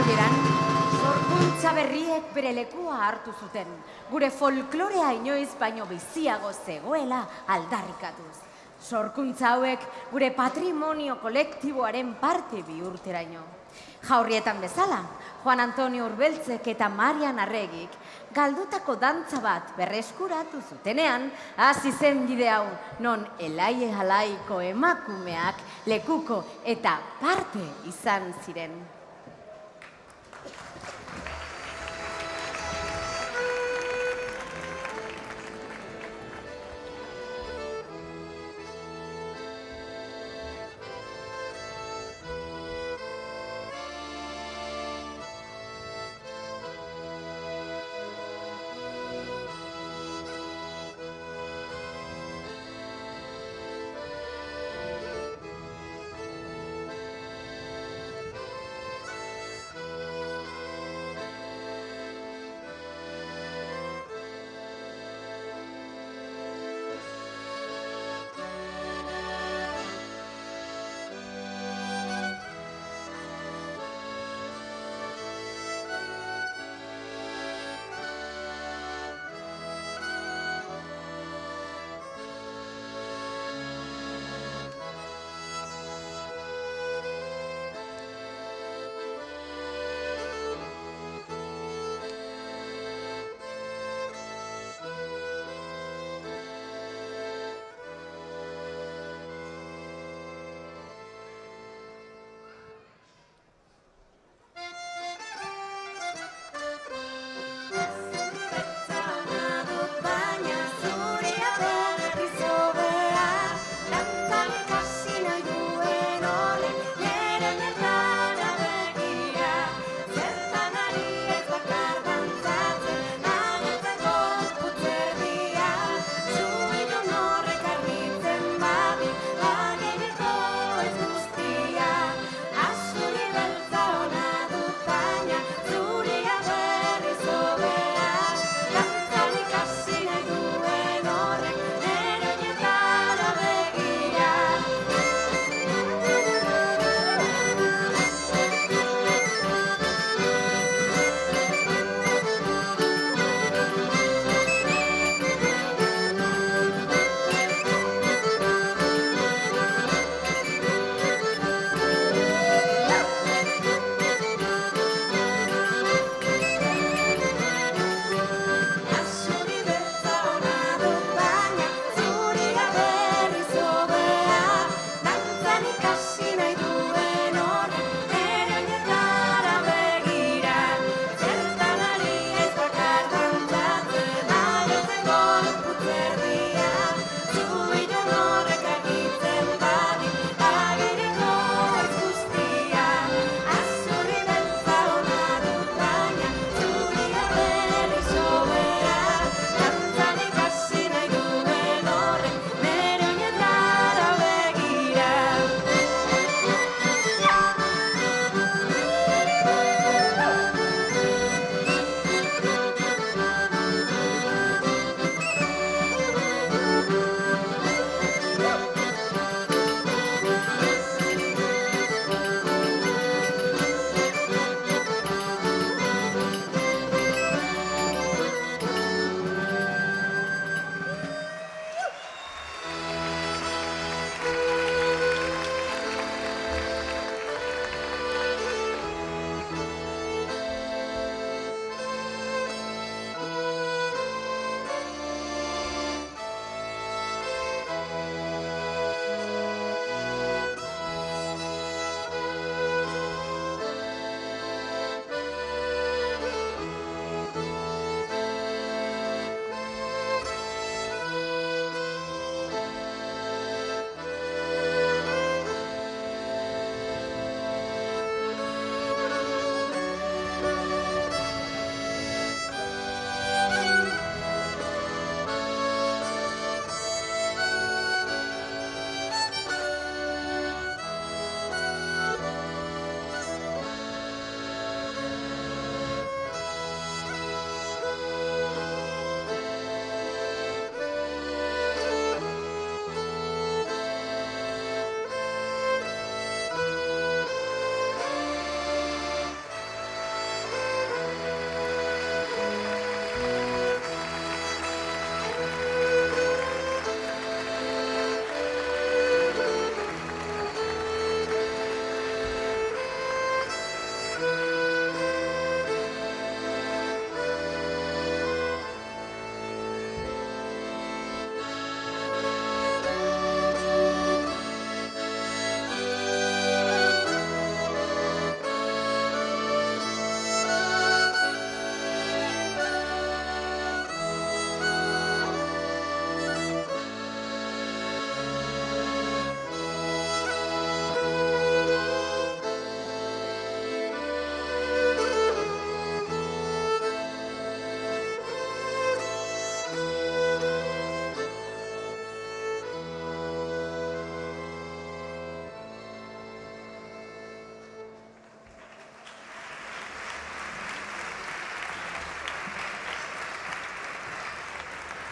amaieran, sorkuntza berriek bere lekua hartu zuten, gure folklorea inoiz baino biziago zegoela aldarrikatuz. Sorkuntza hauek gure patrimonio kolektiboaren parte bihurteraino. Jaurrietan bezala, Juan Antonio Urbeltzek eta Marian Arregik galdutako dantza bat berreskuratu zutenean, hasi zen bide hau, non Elaie Alaiko emakumeak lekuko eta parte izan ziren.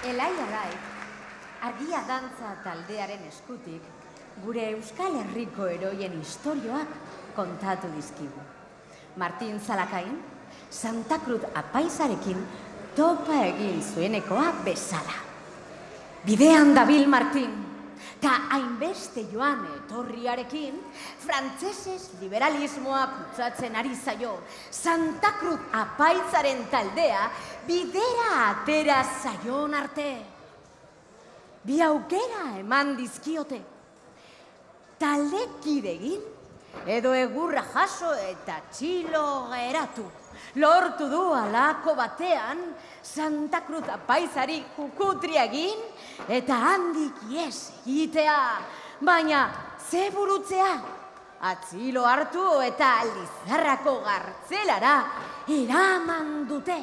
Elai, argia dantza taldearen eskutik, gure Euskal Herriko heroien istorioak kontatu dizkigu. Martin Zalakain, Santa Cruz apaizarekin topa egin zuenekoa bezala. Bidean dabil Martin, ta hainbeste joan etorriarekin, frantsesez liberalismoa kutsatzen ari zaio. Santa Cruz apaizaren taldea bidera atera zaion arte. Bi aukera eman dizkiote. Taldekidegin edo egurra jaso eta txilo geratu. Lortu du alako batean Santa Cruz apaizari kukutria egin eta handik ies egitea. Baina ze burutzea? Atzilo hartu eta Lizarrako gartzelara eraman dute.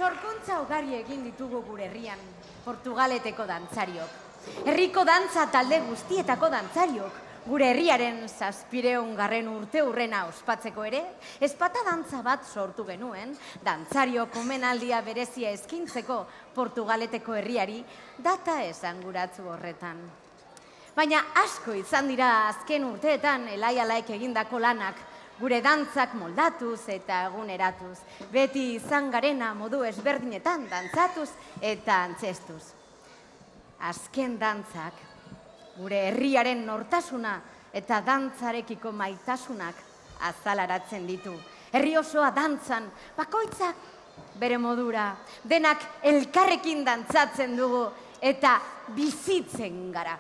Sorkuntza ugari egin ditugu gure herrian, Portugaleteko dantzariok. Herriko dantza talde guztietako dantzariok, gure herriaren 700. urte hurrena ospatzeko ere, ezpata dantza bat sortu genuen, dantzariok omenaldia berezia eskintzeko Portugaleteko herriari data esanguratsu horretan. Baina asko izan dira azken urteetan elai-alaik egindako lanak, gure dantzak moldatuz eta eguneratuz, beti izan garena modu ezberdinetan dantzatuz eta antzestuz. Azken dantzak, gure herriaren nortasuna eta dantzarekiko maitasunak azalaratzen ditu. Herri osoa dantzan, bakoitzak bere modura, denak elkarrekin dantzatzen dugu eta bizitzen gara.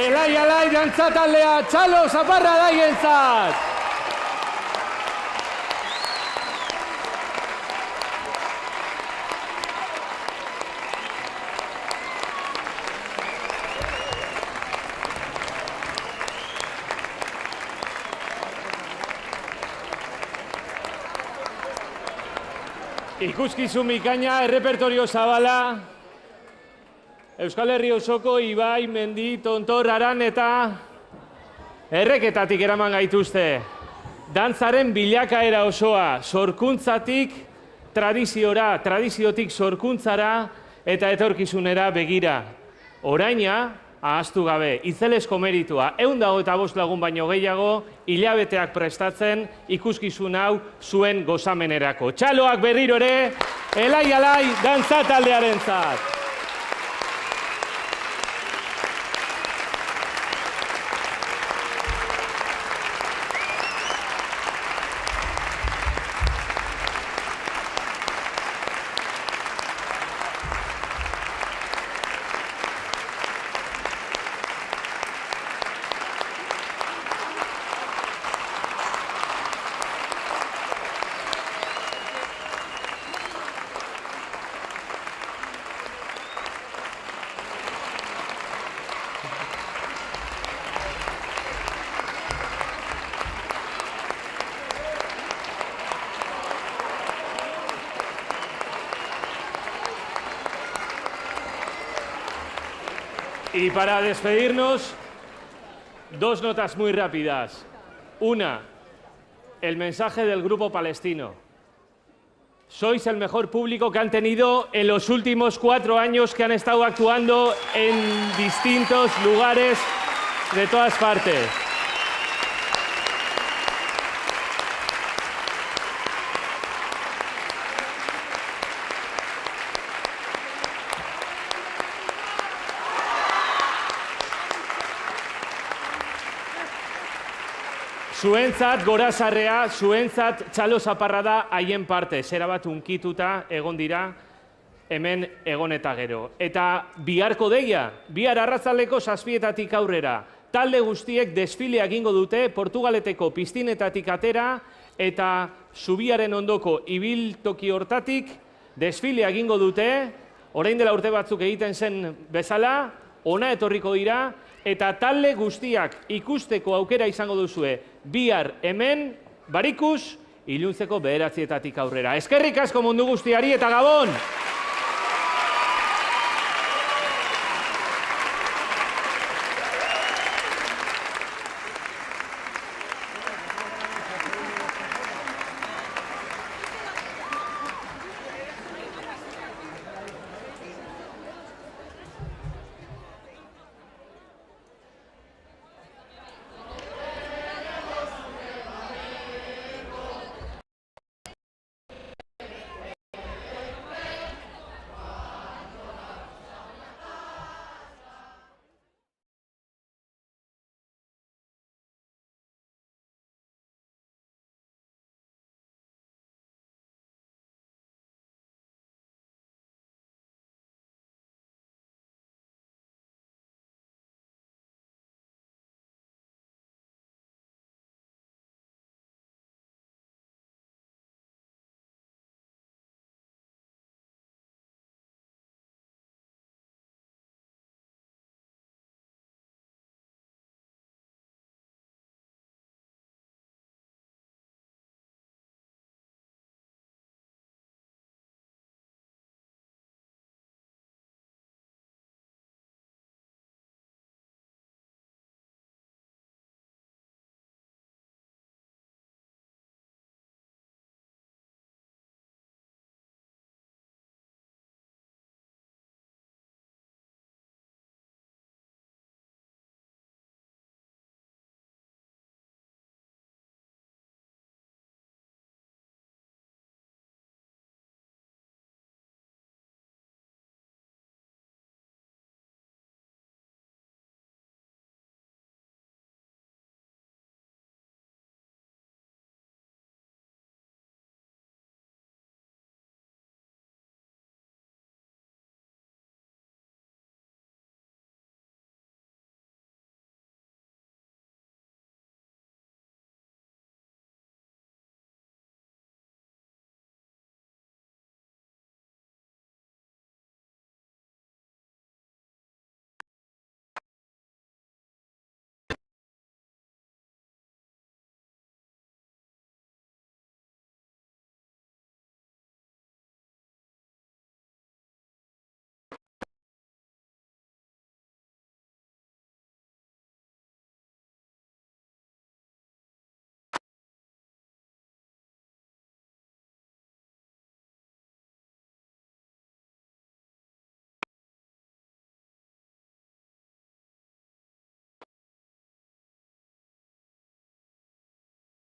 Elai dantzataldea Txalo Zaparra daientzat. Ikuskizun bikaina, errepertorio zabala, Euskal Herri osoko Ibai, Mendi, Tontor, Aran eta erreketatik eraman gaituzte. Dantzaren bilakaera osoa, sorkuntzatik tradiziora, tradiziotik sorkuntzara eta etorkizunera begira. Oraina, ahaztu gabe, itzelesko meritua, 125 lagun baino gehiago, hilabeteak prestatzen ikuskizun hau zuen gozamenerako. Txaloak berriro ere, elai dantzataldearentzat. Y para despedirnos, 2 notas muy rápidas. Una, el mensaje del Grupo Palestino. Sois el mejor público que han tenido en los últimos 4 años que han estado actuando en distintos lugares de todas partes. Zuentzat gorazarrea, zuentzat Txalo Zaparra da haien parte, zera bat unkituta egon dira hemen egon eta gero. Eta biharko deia, bihar arratzaldeko 7:00 aurrera, talde guztiek desfilea egingo dute Portugaleteko piztinetatik atera eta zubiaren ondoko ibiltoki hortatik desfilea egingo dute, orain dela urte batzuk egiten zen bezala, ona etorriko dira, eta talde guztiak ikusteko aukera izango duzue bihar hemen, Barikuz, iluntzeko 9:00 aurrera. Eskerrik asko mundu guztiari eta Gabon!